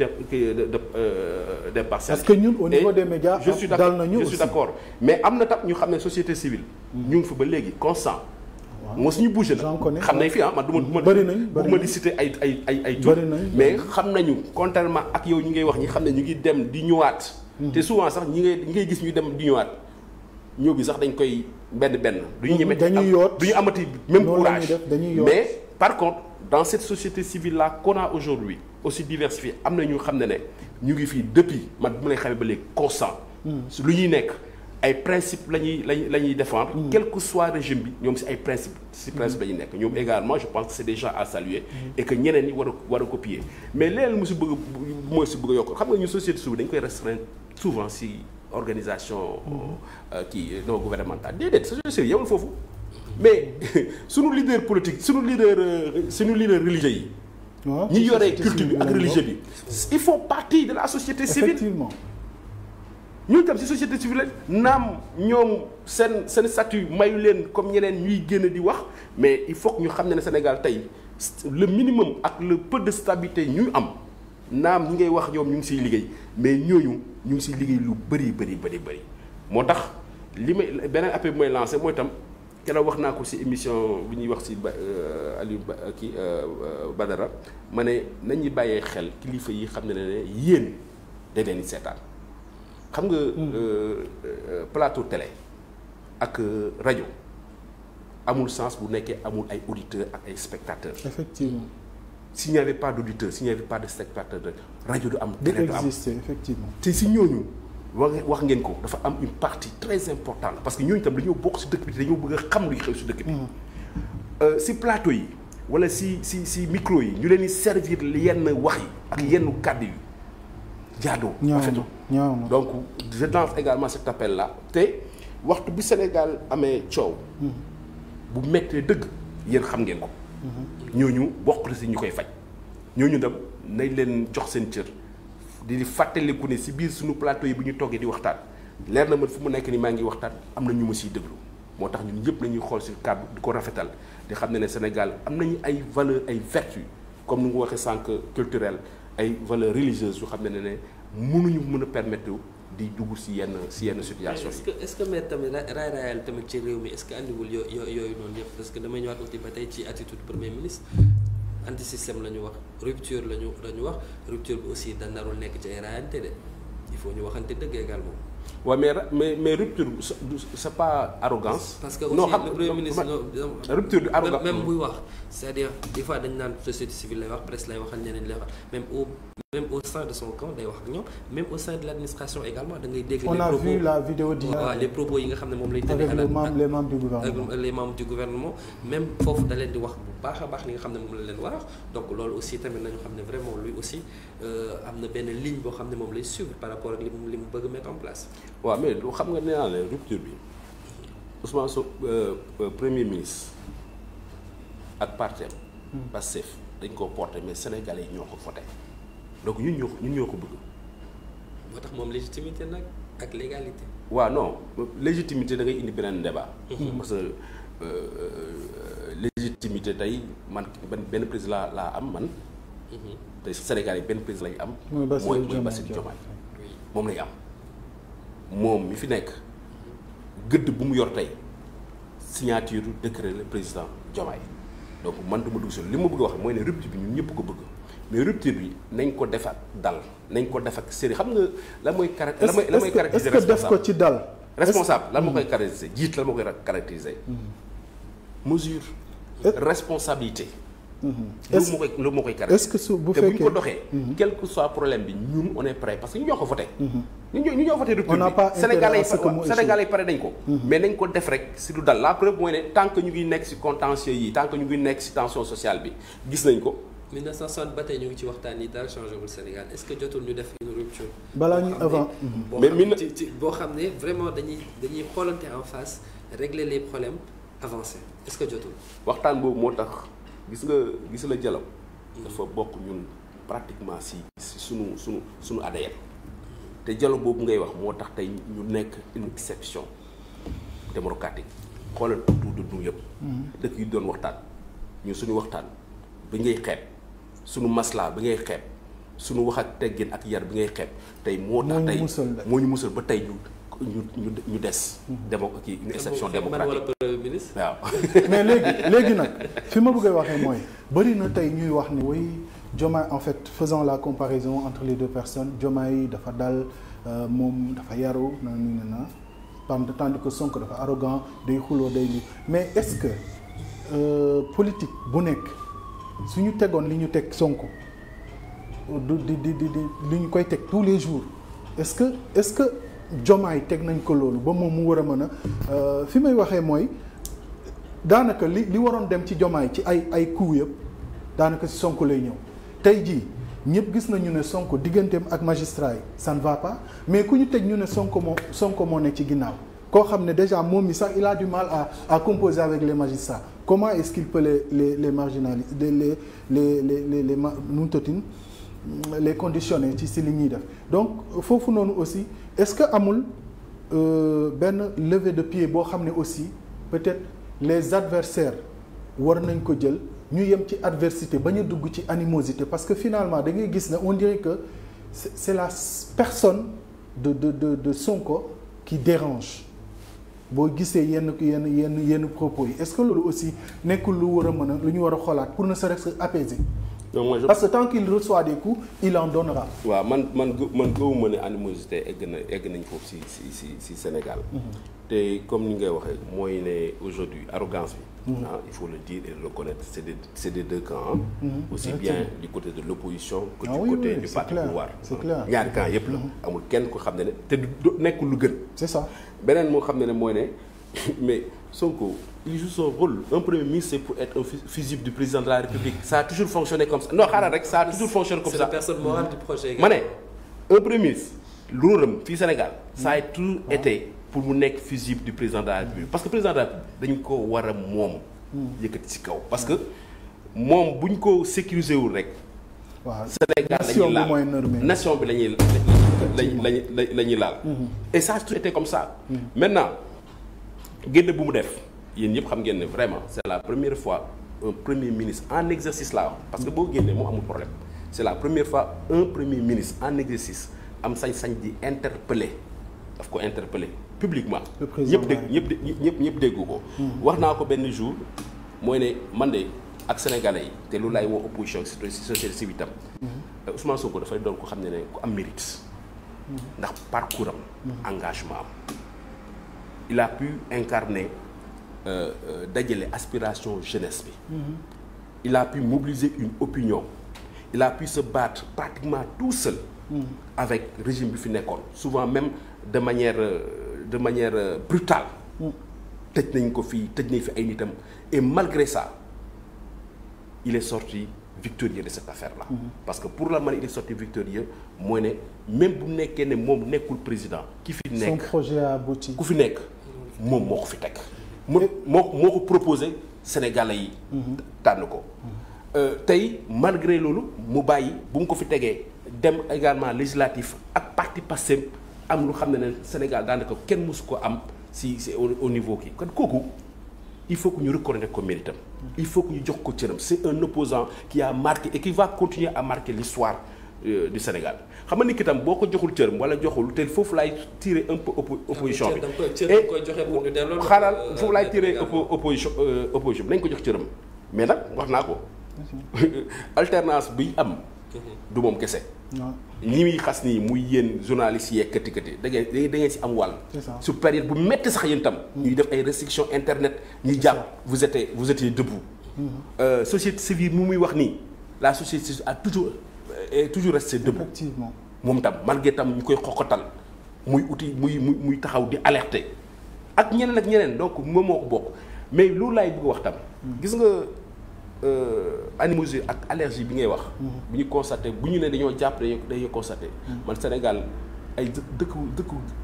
d'impartialité. parce que ñun au niveau des médias dal nañu aussi je suis d'accord mais am na tam ñu xam ne société civile. ñu ngi fa ba léegi constant. moo suñu bougé na xam nañ fi man du ma di citer ay tur mais xam nañu contrairement ak yow ñu ngay wax ñi xam ne ñu ngi dem di ñëwaat. te souvent sax ñi ngay gis ñu dem di ñëwaat ñëw bi sax dañ koy benn. du ñu ñemeti du ñu amati même courage mais par contre. Dans cette société civile-là qu'on a aujourd'hui aussi diversifiée am na ñu xam ne ñu ngi fii depuis man bu ma lay xamee ba léegi constant. lu ñuy nekk ay principes la ñuy défendre. Quel que soit régime bi ñoom ci ay principes la ñuy nekk ñoom également je pense que c'est des gens à saluer. Et que ñeneen ñi war a copier mais léeg-léeg mu ci bëgg a yokk xam nga ñu société civile dañ koy restreindre souvent ci organisation non gouvernementale déedéet société civile yemul foofu. mais sunu leader politique sunu leader religieux yi. ñi yoree culture bi ak religieux bi. ils font partie de la société civile. effectivement. ñun tam ci société civile naam ñoom seen statut mayu leen comme ñeneen ñuy génn di wax mais il faut que ñu xam ne Sénégal tey le minimum ak le peu de stabilité ñuy am naam ñi ngay wax ñoom ñu ngi ciy liggéey mais ñooñu ñu ngi ciy liggéey lu bëri. moo tax li may beneen appel bi mooy lancé mooy tam. keroog wax naa ko ci émission bu ñuy wax ci Aliou Badara ma ne nañu bàyyee xel kilifa yi xam ne yéen da leen di seetaan xam nga plateau télé ak rajo amul sens bu nekkee amul ay auditeurs ak ay spectateurs. effectivement. s'il n'y avait pas d'auditeurs s'il n'y avait pas de spectateurs rajo du am. télé du am effectivement. te si ñooñu wax ngeen ko dafa am une partie très importante parce que ñooñu tam dañoo bokk si dëkk bi te dañoo bëgg a xam luy xew si dëkk bi. si plateau yi wala si micro yi ñu leen di servir yenn wax yi ak yenn kàddu yi jaadoo. ñaaw na donc je lance également cet appel là te waxtu bi Sénégal amee coow. bu méttee dëgg yéen xam ngeen ko. ñooñu bokk na si ñu koy faj ñooñu dem nañ leen jox seen cër di fàttaliku ne si biir suñu plateau yi bu ñu toggee di waxtaan leer na man fu mu nekk ni maa ngi waxtaan am na ñu ma siy déglu moo tax ñun ñëpp nañuy xool si kàddu di ko rafetal di xam ne Sénégal am nañu ay valeurs ay vertus comme ni nga waxee sànq culturelles ay valeurs religieuses yu xam ne mënuñu mën a permettre di dugg si yenn situation yi. est-ce que mais tamit raay tamit ci réew mi est-ce que andiwul yooyu noonu yëpp parce que damay ñëwaat aussi ba tey ci attitude premier ministre anti système la ñu wax rupture la ñu wax rupture bi aussi da narul nekk ci ay raayante de il faut ñu waxante dëgg également. waaw mais rupture c'est pas arrogance. parce que aussi le premier ministre rupture du arrogance même buy wax c'est-à-dire des fois dañ naan société civile lay wax presse lay waxal ñeneen lay wax même au sein de son camp day wax ak ñoom même au sein de l'administration également da ngay dégg. on a vu la vidéo les propos yi nga xam ne moom lay tenir avec les membres du gouvernement les membres du gouvernement même foofu da leen di wax bu baax a baax li nga xam ne moom la leen war a wax donc loolu aussi tamit nañu xam ne vraiment lui aussi am na benn ligne boo xam ne moom lay suivre par rapport ak li mu bëgg mettre en place. waaw mais xam nga nee naa la rupture bi Ousmane Sonko premier ministre ak parti Pastef dañ koo porté mais Sénégalais yi ñoo ko voté donc ñun ñoo ko bëgg. moo tax moom légitimité nag ak légalité. waaw non légitimité da ngay indi beneen débat. parce que légitimité tey man benn président laa am man. tey Sénégal yi benn président lañu am. mooy Bassirou Diomaye moom lay am. moom mi fi nekk gëdd bu mu yor tey signature décret le président Diomaye donc man du ma dugg si li ma bëgg a wax mooy ne rupture bi ñun ñëpp ko bëgg mais rupture bi nañ ko def ak dal nañ ko def ak sérieux xam nga la mooy caractériser est-ce que def ko ci dal responsable lan moo koy caractériser jiit lan moo koy caractériser mesure responsabilité loolu moo koy caractériser est-ce que su bu te fekkee bu ñu ko doxee quel que soit problème bi ñun on est prêt parce que ñu ñoo ko voté ñu ñoo voté rupture bi Sénégalais yi pare nañ ko mais nañ ko def rek si du dal la preuve mooy ne tant que ñu ngi nekk si contentieux yi tant que ñu ngi nekk si tension sociale bi gis nañ ko 1960 ba tey ñu ngi ci waxtaan yi daal changé wul Sénégal est-ce que jotul ñu def une rupture balaa ñu avant mais boo xam ne vraiment dañuy xoolante en face régler les problèmes avancer est-ce que jotul waxtaan boobu moo tax gis la dialogue dafa bokk ñun pratiquement si sunu ADN te dialogue boobu ngay wax moo tax tey ñu nekk une exception démocratique xoolal autour de nous yëpp dëkk yi doon waxtaan ñun suñu waxtaan bi ngay xeeb suñu maslaa bi ngay xeeb suñu wax ak teggin ak yar bi ngay xeeb tey moo tax tey moo ñu musal ba tey ñu des kii une exception démocratique waaw mais léegi nag fi ma bëgg a waxee mooy bëri na tey ñuy wax ni oui Diomaye en fait faisons la comparaison entre les deux personnes Diomaye dafa dal moom dafa yaru na tandis que Sonko dafa arrogant day xuloo day li mais est-ce que politique bu nekk suñu tegoon li ñu teg Sonko di li ñu koy teg tous les jours est-ce que Diomaye teg nañ ko loolu ba moom mu war a mën a fi may waxee mooy daanaka li waroon dem ci Diomaye ci ay coups yëpp daanaka ci Sonko lay ñëw tey jii ñëpp gis nañu ne Sonko digganteem ak magistrat yi ça ne va pas mais ku ñu teg ñu ne Sonko moo ne ci ginnaaw koo xam ne déjà moom mi sax il a du mal à composer avec les magistrats comment est-ce qu'il peut les marginaliser les conditionner ci si li ñuy def donc foofu noonu aussi est-ce que amul benn levée de pied boo xam ne aussi peut-être les adversaires war nañ ko jël ñu yem ci adversité ba ñu dugg ci animosité parce que finalement da ngay gis ne on dirait que c'est la personne de Sonko qui dérange boo gisee yenn propos yi est-ce que loolu aussi nekkul lu war a mën a lu ñu war a xoolaat pour ne serait-ce que apaiser. parce que tant qu'il reçoit des coups il en donnera. waaw man gëwuma ne animosité egg nañ foofu si Sénégal. te comme ni ngay waxee mooy ne aujourd'hui arrogance bi. il faut le dire et le reconnaître c'est des deux camps. aussi bien du côté de l'opposition que du côté du parti pouvoir. c'est clair ñaari camp yëpp la. amul kenn ko xam ne te du nekkul lu gën. c'est ça beneen moo xam ne mooy ne mais Sonko il joue son rôle. Un premier ministre c'est pour être un fusible du président de la République. Ça a toujours fonctionné comme ça. Non xaaral rek ça a toujours fonctionné comme ça. C'est la personne morale du projet. ma ne un premier ministre rôlam fii Sénégal. ça a toujours été pour mu nekk fusible du président de la République. parce que président de la République dañu ko war a moom. yëkkati ci kaw parce que moom bu ñu ko sécuriser wul rek. waaw Sénégal lañuy laal nation bi lañuy laal. et ça a toujours été comme ça. maintenant génn bu mu def yéen ñëpp xam ngeen ne vraiment c'est la première fois un premier ministre en exercice là parce que boo génnee moo amul problème c'est la première fois un premier ministre en exercice am sañ-sañ di interpeller daf ko interpeller publiquement. ñëpp déggu ko. wax naa ko benn jour mooy ne man de ak sénégalais yi te loolu laay woo opposition si société civile tam. Ousmane Sonko dafay doon ko xam ne ku am mérite. ndax parcours am. engagement am. il a pu incarner dajale aspiration jeunesse bi. il a pu mobiliser une opinion. il a pu se battre pratiquement tout seul. avec régime bi fi nekkoon souvent même de manière brutale. tëj nañ ko fii tëj nañ fi ay nitam et malgré ça il est sorti victorieux de cette affaire là. parce que pour la man il est sorti victorieux mooy ne même bu nekkee ne moom nekkul président. ki fi nekk son projet a abouti. ku fi nekk moom moo ko fi teg. moo ko proposé Sénégalais yi. tànn ko. tey malgré loolu mu bàyyi bu mu ko fi tegee dem également législatif ak parti Pastef am lu xam ne Sénégal daanaka kenn mësu ko am si au niveau kii kon kooku il faut que ñu reconnaître ko méritam. il faut que ñu jox ko cëram c'est un opposant qui a marqué et qui va continuer à marquer l'histoire du Sénégal xam nga ni ki tam boo ko joxul cëram wala joxul te foofu laay tirer un peu opposition bi. et xaaral foofu laay tirer opposition bi nañ ko jox cëram mais nag wax naa ko. alternance bi am. du moom kese. ñi muy xas nii muy yéen journalistes yeeg kati da ngeen si am wàll. su période bu métti sax yéen tam. ñuy def ay restrictions internet ñuy jàpp vous étiez debout. société civile mu muy wax nii la société civile a toujours resté debout. effectivement moom tam malgré tam ñu koy xoxotal muy uti muy taxaw di alerter ak ñeneen donc moom moo ko bokk mais loolu laay bëgg wax tam. gis nga. animosité ak allergie bi ngay wax. bu ñu constaté bu ñu ne dañoo jàpp dañoo constaté. man Sénégal ay dëkk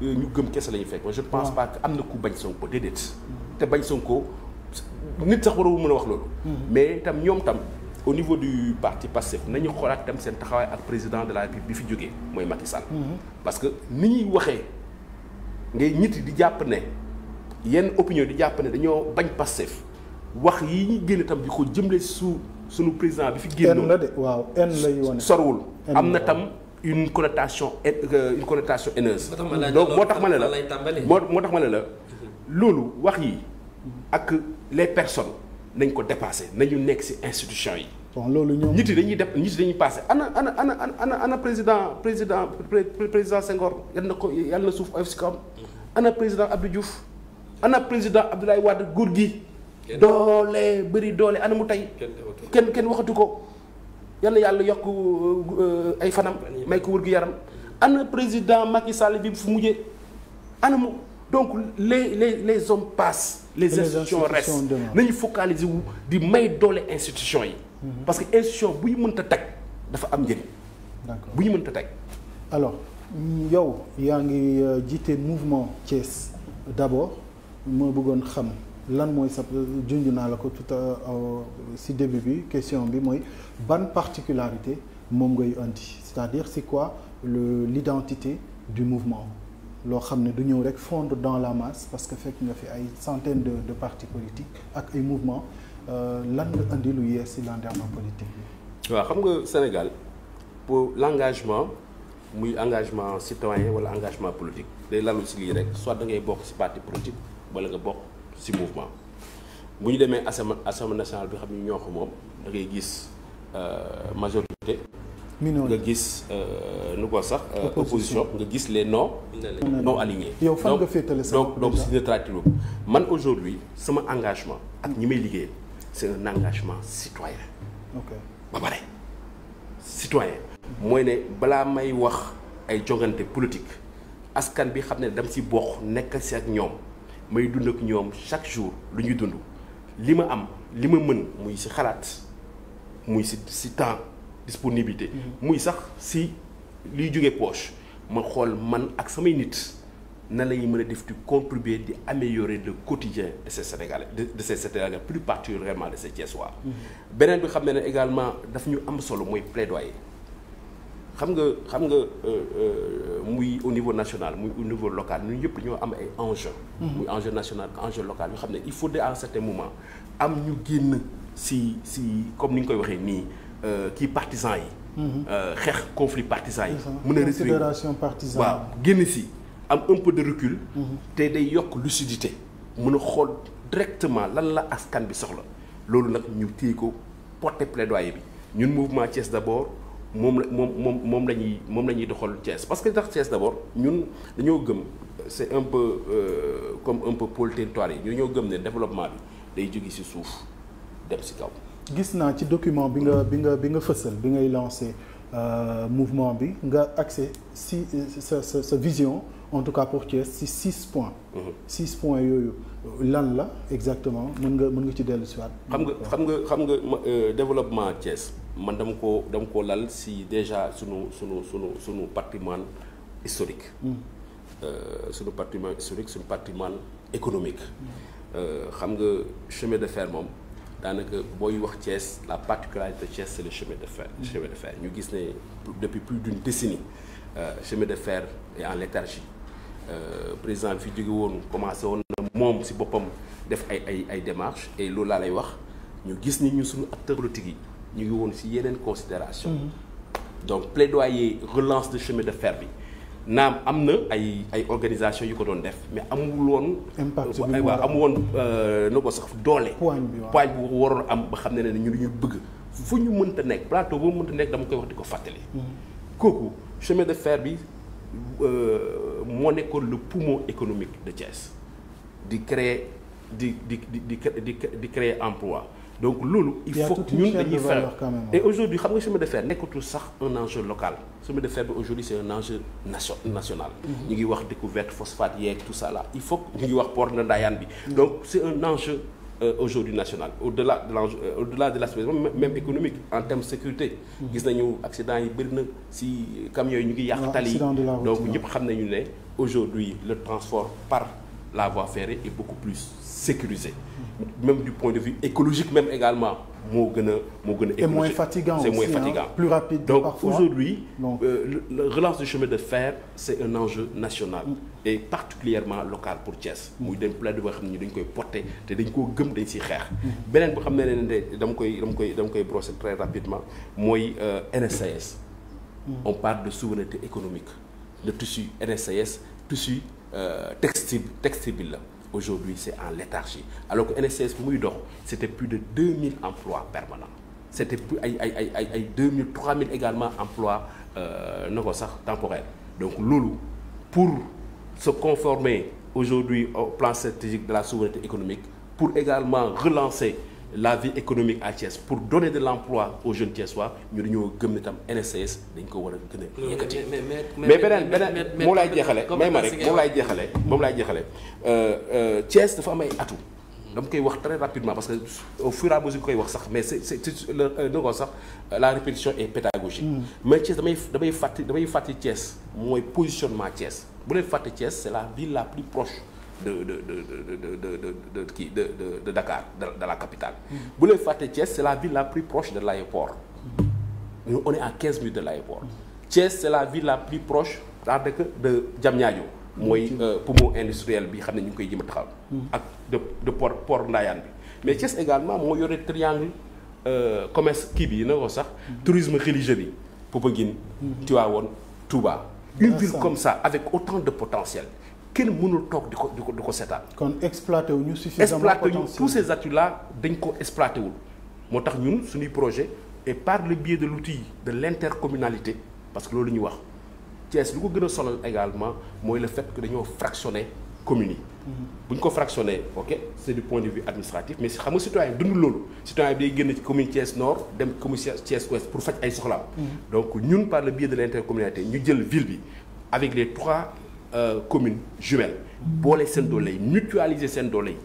ñu gëm kese la ñu fekk. je pense pas que am na ku bañ Sonko déedéet. te bañ Sonko nit sax warul mën a wax loolu. mais tam ñoom tam au niveau du parti Pastef nañu xoolaat tam seen taxawaay ak président de la République bi fi jógee mooy Macky Sall. parce que ni ñuy waxee ngay nit di jàpp ne yenn opinion di jàpp ne dañoo bañ Pastef. wax yi ñu génn tam di ko jëmle suñu président bi fi génnoon. la de waaw lay wane. sorwul am na tam une connotation haineuse. donc moo tax ma ne la loolu wax yi ak les personnes nañ ko dépasser nañu nekk ci institution yi. bon loolu ñoom nit yi dañuy passé ana président Senghor yàlla na suuf oyof ci kawam. ana président Abdou Diouf ana président Abdoulaye Wade góor gi. doole bëri doole ana mu tey kenn waxatu ko yal na yàlla yokk ay fanam may ko wër gu yaram ana président Macky Sall bi fu mujjee ana mu donc les hommes passent les institutions restent nañu focaliser wu di may doole institution yi parce que institution bu ñu mënta teg dafa am njëriñ. d'accord bu ñu mënta teg. alors yow yaa ngi jiite mouvement Thiès d'abord moo bëggoon xam. lan mooy sa junj naa la ko tout ci début bi question bi mooy ban particularité moom ngay indi c'est-à-dire c'est quoi l'identité du mouvement loo xam ne du ñëw rek fondre dans la masse parce que fekk nga fi ay centaines de partis politiques ak ay mouvements lan nga indi lu yees ci l'engagement politique bi. waaw xam nga Sénégal pour l'engagement muy engagement citoyen wala engagement politique day lalu ci lii rek soit da ngay bokk ci parti politique wala nga bokk. ci mouvement bu ñu demee assemblée nationale bi xam ni ñoo ko moom da ngay gis majorité. nga gis nu ko sax opposition nga gis les non alignés. yow fan nga féetale sa donc si neutralité boobu man aujourd'hui sama engagement ak ñi may liggéeyal c'est un engagement citoyen. ok ba pare citoyen. mooy ne balaa may wax ay jogante politique askan bi xam ne dama si bokk nekk si ak ñoom may dund ak ñoom chaque jour lu ñuy dund li ma am li ma mën muy si xalaat muy si temps disponibilité. muy sax si liy jógee poche ma xool man ak samay nit nan la ñuy mën a def di contribuer di améliorer le quotidien de ces Sénégalais de ces Sénégalais plus particulièrement de ces Thiessois. beneen bi xam ne également daf ñu am solo mooy plaidoyer. xam nga muy au niveau national muy au niveau local ñun ñëpp ñoo am ay enjeux. muy enjeu national enjeu local yoo xam ne il faudrait à un certain moment am ñu génn si comme ni ñu koy waxee nii kii partisans yi. xeex conflit partisans yi. mën a considération partisane waaw génn si am un peu de recul. te day yokk lucidité mën a xool directement lan la askan bi soxla loolu nag ñu téye ko porter plaidoyer bi ñun mouvement Thiès d'abord. moom la ñuy doxal Thiès parce que ndax Thiès d'abord ñun dañoo gëm c'est un peu comme un peu pôle territoire yi ñu ñoo gëm ne développement bi day jóge ci suuf dem ci kaw. gis naa ci document bi nga fësal bi ngay lancé mouvement bi nga accès si sa vision en tout cas pour Thiès ci 6 points. 6 points yooyu lan la exactement mën nga ci dellu si waat. xam nga développement Thiès. man dama ko lal si déjà sunu patrimoine historique. sunu patrimoine historique sunu patrimoine économique. xam nga chemin de fer moom daanaka booy wax Thiès la particularité de Thiès c'est le chemin de fer. chemin de fer ñu gis ne depuis plus d'une décennie chemin de fer est en léthargie. président bi fi jóge woon commencé woon na moom si boppam def ay démarches et loolu laa lay wax ñu gis ni ñu sunu acteurs politiques yi. ñu ngi woon ci yeneen considération donc plaidoyer relance de chemin de fer bi naam am na ay organisation yu ko doon def mais amul woon impact bi amul woon na ko sax doole poigne bu waroon am ba xam ne ñu lu ñu bëgg fu ñu mënta nekk plateau bu mënta nekk dama koy wax di ko fàttali kooku chemin de fer bi moo nekkoon le poumon économique de Thiès di créer di créer emploi donc loolu il faut que ñun dañuy faire et aujourd'hui xam nga chemin de fer nekkatul sax un enjeu local chemin de fer bi aujourd'hui c'est un enjeu national ñu ngi wax découverte phosphate yeeg tout ça là il faut que ñu ngi wax port de Ndayane bi donc c'est un enjeu aujourd'hui national au-delà de l'enjeu au-delà de l'aspect même économique en termes de sécurité gis nañu accident yi bëri na si camions yi ñu ngi yàq tali donc ñëpp xam nañu ne aujourd'hui le transport par la voie ferrée est beaucoup plus sécurisé même du point de vue écologique même également moo gën a et moins fatigant c'est aussi, moins fatigant plus rapide donc parfois. aujourd'hui la relance du chemin de fer c'est un enjeu national et particulièrement local pour Thiès muy dem plaide boo xam ne dañ koy porter te dañ koo gëm dañ siy xeex beneen boo xam ne dama koy brosser très rapidement mooy NSAS on parle de souveraineté économique le tissu NSAS tissu textile la aujourd'hui c'est en léthargie alors que NSAS bu muy dox c'était plus de 2000 emplois permanents c'était plus ay 2000 3000 également emplois na ko sax temporaires donc loolu pour se conformer aujourd'hui au plan stratégique de la souveraineté économique pour également relancer la vie économique à Thiès pour donner de l'emploi aux jeunes Thiessois ñu dañoo gëm ne tam NSAS dañ ko war a gën a yëkkati mais beneen moom laay jeexale may ma rek moom laay jeexale Thiès dafa am ay atout dama koy wax très rapidement parce que au fur et à mesure koy wax sax mais c'est na ko sax la répétition est pédagogique mais Thiès damay fàtte Thiès mooy positionnement Thiès bu leen fàtte Thiès c'est la ville la plus proche de Dakar de la capitale. bu leen fàtte Thiès c'est la ville la plus proche de l'aéroport. on est à 15 minutes de l'aéroport. Thiès c'est la ville la plus proche daanaka de Diamniadio mooy poumon industriel bi xam ne ñu ngi koy jëm a taxaw. ak de port Ndayane bi mais Thiès également moo yore triangle commerce kii bi na ko sax tourisme religieux bi Popenguine Tivaouane Touba. une ville comme ça avec autant de potentiel. kenn mënul toog di ko seetaan. kon exploité wuñu suffisamment potentiel tous ces atouts là dañ ko exploité wul moo tax ñun suñuy projet et par le biais de l'outil de l'intercommunalité parce que loolu ñuy wax Thiès lu ko gën a sonal également mooy le fait que dañoo fractionner communes yi. bu ñu ko fractionner ok c'est du point de vue administratif mais xam nga citoyen dund loolu citoyen bi day génn ci commune Thiès Nord dem commune Thiès Ouest pour faj ay soxlaam. donc ñun par le biais de l'intercommunalité ñu jël ville bi avec les 3 communes jumelles boole seen doole yi mutualiser seen doole yi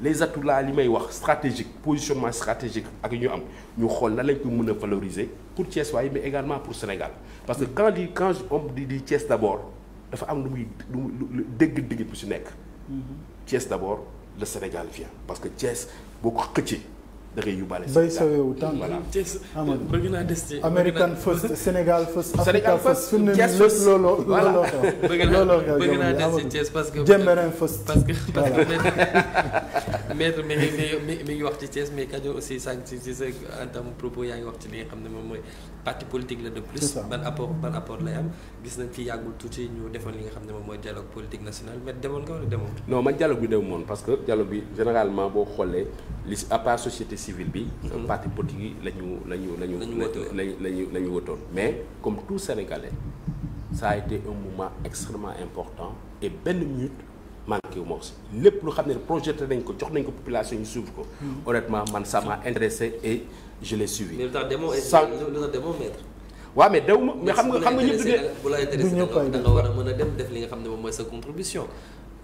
les atouts là li may wax stratégique positionnement stratégique ak ñu am ñu xool na lañ ko mën a valoriser pour Thiès waaye mais également pour Sénégal parce que quand on dit Thiès d'abord dafa am lu muy dégg bu si nekk. Thiès d'abord le Sénégal vient parce que Thiès boo ko xëccee da ngay yóbbaale. bay sawewu tànk voilà Thiès bëgg naa des ci. American first Sénégal first Africa first. fi mu ne Thiès lépp looloo. bëgg naa des ci Thiès parce que. Jemberen first. parce que maître mi ngi wax ci Thiès mais Kajoor aussi sànq ci sa entame propos yaa ngi wax ci li nga xam ne moom mooy parti politique la de plus. ban apport lay am gis nañ fi yàggul tuuti ñu defoon li nga xam ne moom mooy dialogue politique national mais demoon nga wala demoon. non man dialogue bi demoon parce que dialogue bi généralement boo xoolee li à part société civile bi. parti politique yi la ñu wëtoon mais comme tout Sénégalais ça a été un moment extrêmement important et benn minute manqué wu ma aussi lépp lu xam ne projeté nañ ko jox nañ ko population ñu suivre ko. honnêtement man ça m'a intéressé et je l'ai suivi. mais lu tax demoo maître. waaw mais dew ma mais xam nga ñëpp bu la intéressé da nga war a mën a dem def li nga xam ne moom mooy sa contribution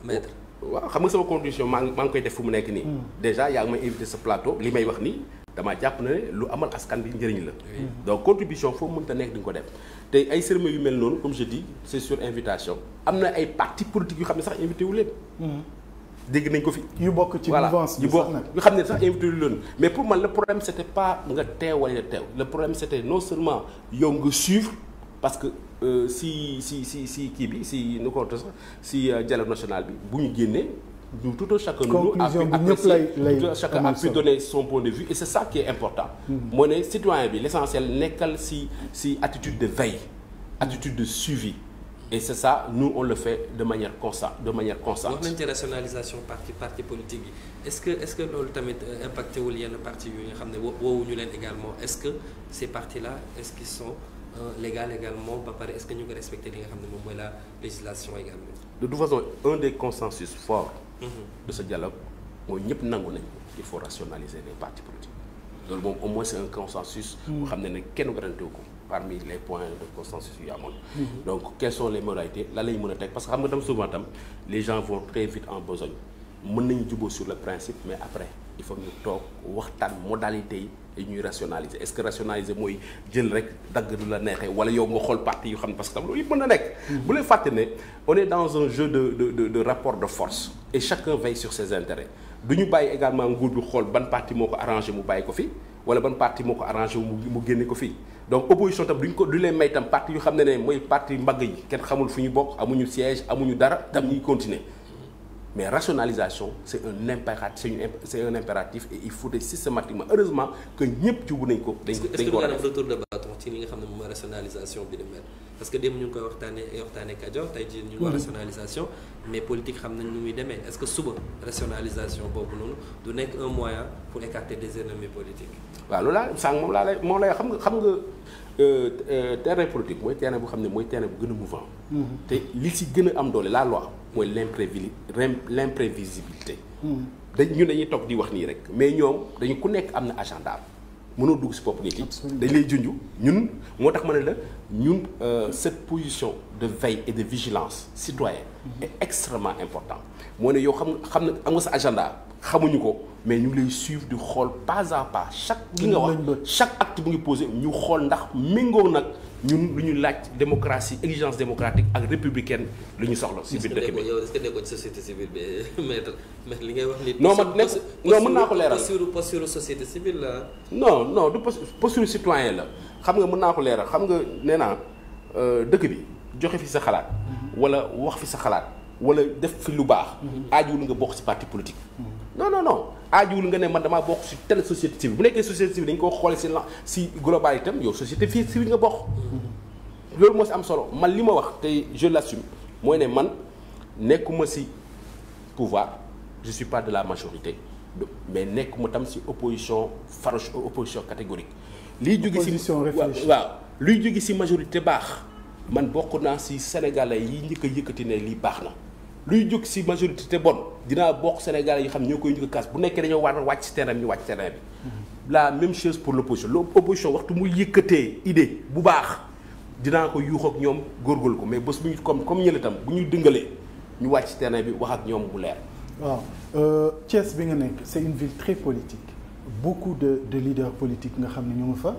maître. waaw xam nga sama contribution maa ngi koy def fu mu nekk nii. déjà yaa ngi may invité sa plateau li may wax nii damaa jàpp na ne lu amal askan bi njëriñ la. donc contribution foo mënta nekk di nga ko def te ay cérémonie yu mel noonu comme je dis c'est sur invitation am na ay partis politiques yu xam ne sax invité wu leen. dégg nañ ko fi. yu bokk ci mouvance bi sax nag yu xam ne sax invité wu leen mais pour man le problème c'était pas nga teew wala teew le problème c'était non seulement yow nga suivre parce que si kii bi si nu ko sax si dialogue national bi bu ñu génnee. nous tout un chacun a pu donner son point de vue et c'est ça qui est important. moo ne citoyen bi l'essentiel nekkal si attitude de veille attitude de suivi et c'est ça nous on le fait de manière constante. wax nañ ci rationalisation parti politique yi est-ce que loolu tamit impacté wul yenn parti yu nga xam ne woowuñu leen également est-ce que ces partis là est-ce qu'ils sont légal également ba pare est-ce que ñu ngi respecter li nga xam ne moom mooy la législation également. de toute façon un des consensus forts de ce dialogue mooy ñëpp nangu nañ il faut rationaliser les partis politiques loolu moom au moins c'est un consensus boo xam ne kenn garanté wu ko parmi les points de consensus yu amoon donc quelles sont les modalités la lañ mën a teg parce que xam nga tam souvent tam les gens vont très vite en besogne mën nañu jubóo sur le principe mais après il faut ñu toog waxtaan modalité yi ñuy rationaliser est-ce que rationaliser mooy jël rek dagg du la neexee wala yow nga xool parti yu xam ne parce que tam loolu yëpp mën na nekk bu leen fàtte ne on est dans un jeu de rapport de force et chacun veille sur ses intérêts du ñu bàyyi également nguur bi xool ban parti moo ko arrangé mu bàyyi ko fi wala ban parti moo ko arrangé mu génne ko fii donc opposition tam du leen may tam parti yu xam ne mooy parti mbagg yi kenn xamul fu ñu bokk amuñu siège amuñu dara tam ñuy continuer mais rationalisation c'est un impératif et il faut systématiquement heureusement que ñëpp jubu nañ ko. dañ ko war a def retour de bâton ci li nga xam ne moom mooy rationalisation bi di mel parce que démb ñu ngi koy waxtaanee Kajoor tey jii ñu ngi wax rationalisation mais politique xam nañ nu muy demee est-ce que suba rationalisation boobu noonu du nekk un moyen pour écarter des ennemis politiques. waaw loolu laa sànq moom lay xam nga terrain politique mooy terrain bu xam ne mooy terrain bu gën a mouvant. te li ci gën a am doole la loi mooy l'imprévisibilité. dañuy toog di wax nii rek mais ñoom dañu ku nekk am na agenda mënoo dugg ci bopp nit yi dañ lay junj ñun moo tax ma ne la ñun cette position de veille et de vigilance citoyenne est extrêmement importante moo ne yow xam na am nga sa agenda xamuñu ko mais ñu ngi lay suivre di xool pas à pas chaque li nga wax chaque acte bu ngi posé ñu xool ndax méngoo nag ñun lu ñu laaj démocratie exigence démocratique ak républicaine lu ñu soxla ci biir dëkk bi. yow est-ce que nekkoo ci société civile bi maître li ngay wax ni. non man nekk non mën naa ko leeral posture société civile la. non du posture citoyen la xam nga mën naa ko leeral xam nga nee naa dëkk bi joxe fi sa xalaat. wala wax fi sa xalaat wala def fi lu baax. aajuwul nga bokk ci parti politique. non aajuwul nga ne man damaa bokk ci telle société civile bu nekkee société civile dañ ko xoole ci global itam yow société civile nga bokk. loolu moo ci am solo man li ma wax te je l'assume mooy ne man nekkuma ci pouvoir je suis pas de la majorité mais nekkuma tam si opposition farouche opposition catégorique. liy jóge si waaw luy jóge si majorité baax man bokk naa si sénégalais yi njëkk a yëkkati ne lii baax na. luy jóg si majorité te bon dinaa bokk sénégalais yi xam ñoo koy njëkk a kaas bu nekkee dañoo war a wàcc si terrain bi ñu wàcc terrain bi. la même chose pour l'opposition l'opposition waxtu muy yëkkatee idée bu baax dinaa ko yuux ak ñoom góorgóorlu ko mais bés bu ñu comme ñële tam bu ñuy dëngalee ñu wàcc si terrain bi wax ak ñoom bu leer. waaw Thiès bi nga nekk c'est une ville très politique beaucoup de leaders politiques nga xam ne ñu ngi fa.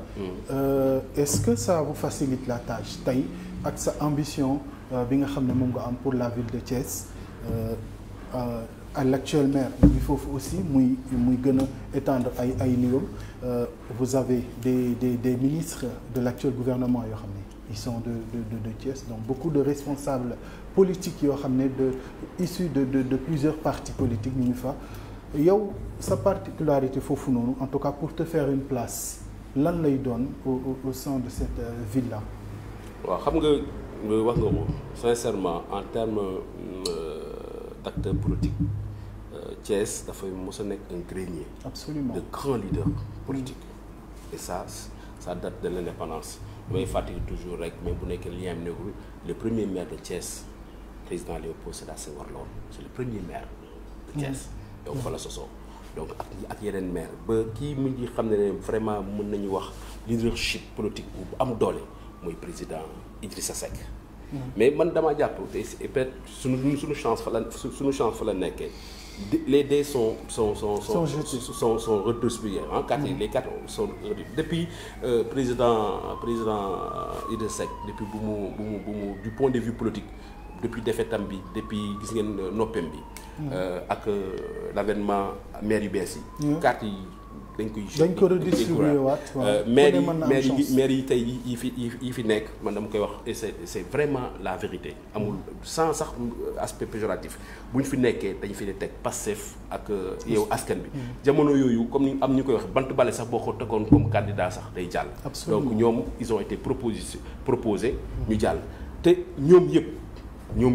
Est-ce que ça vous facilite la tâche tey ak sa ambition bi nga xam ne moom nga am pour la ville de Thiès à l'actuel maire bi foofu aussi muy gën a étendre ay niveaux vous avez des ministres de l'actuel gouvernement yoo xam ne ils sont de Thiès donc beaucoup de responsables politiques yoo xam ne issus de plusieurs partis politiques ñu ngi fa yow sa particularité foofu noonu en tout cas pour te faire une place lan lay doon au sein de cette ville là. waaw xam nga wax nga ko sincèrement en termes d'acteurs politiques Thiès dafay mos a nekk un grenier. Absolument. De grands leaders politiques. Et ça date de l'indépendance. may fàttali toujours rek même bu nekkee lien am nekkul le premier maire de Thiès président Léopold Sédar Senghor la woon c'est le premier maire de Thiès. donc fa la sosoo donc ak yeneen maire ba kii mu ngi xam ne vraiment mën nañu wax leadership politique bu am doole mooy président Idrissa Seck. mais man damaa jàpp te peut-être suñu chance fa la nekkee les dés sont redistribués en quartier. Les quatre sont depuis président Idrissa Seck depuis bu mu du point de vue politique depuis défaitam bi depuis gis ngeen noppem bi ak l'avènement maire yu bees yi carte yi dañ ko redistribuer waat maire yi tey yi fi nekk man dama koy wax et c'est vraiment la vérité amul sans sax aspect péjoratif bu ñu fi nekkee dañu fi teg Pastef ak yow askan bi jamono yooyu comme ni am ñu koy wax bant bale sax boo ko tegoon comme candidat sax day jàll. Donc ñoom ils ont été proposés ñu jàll te ñoom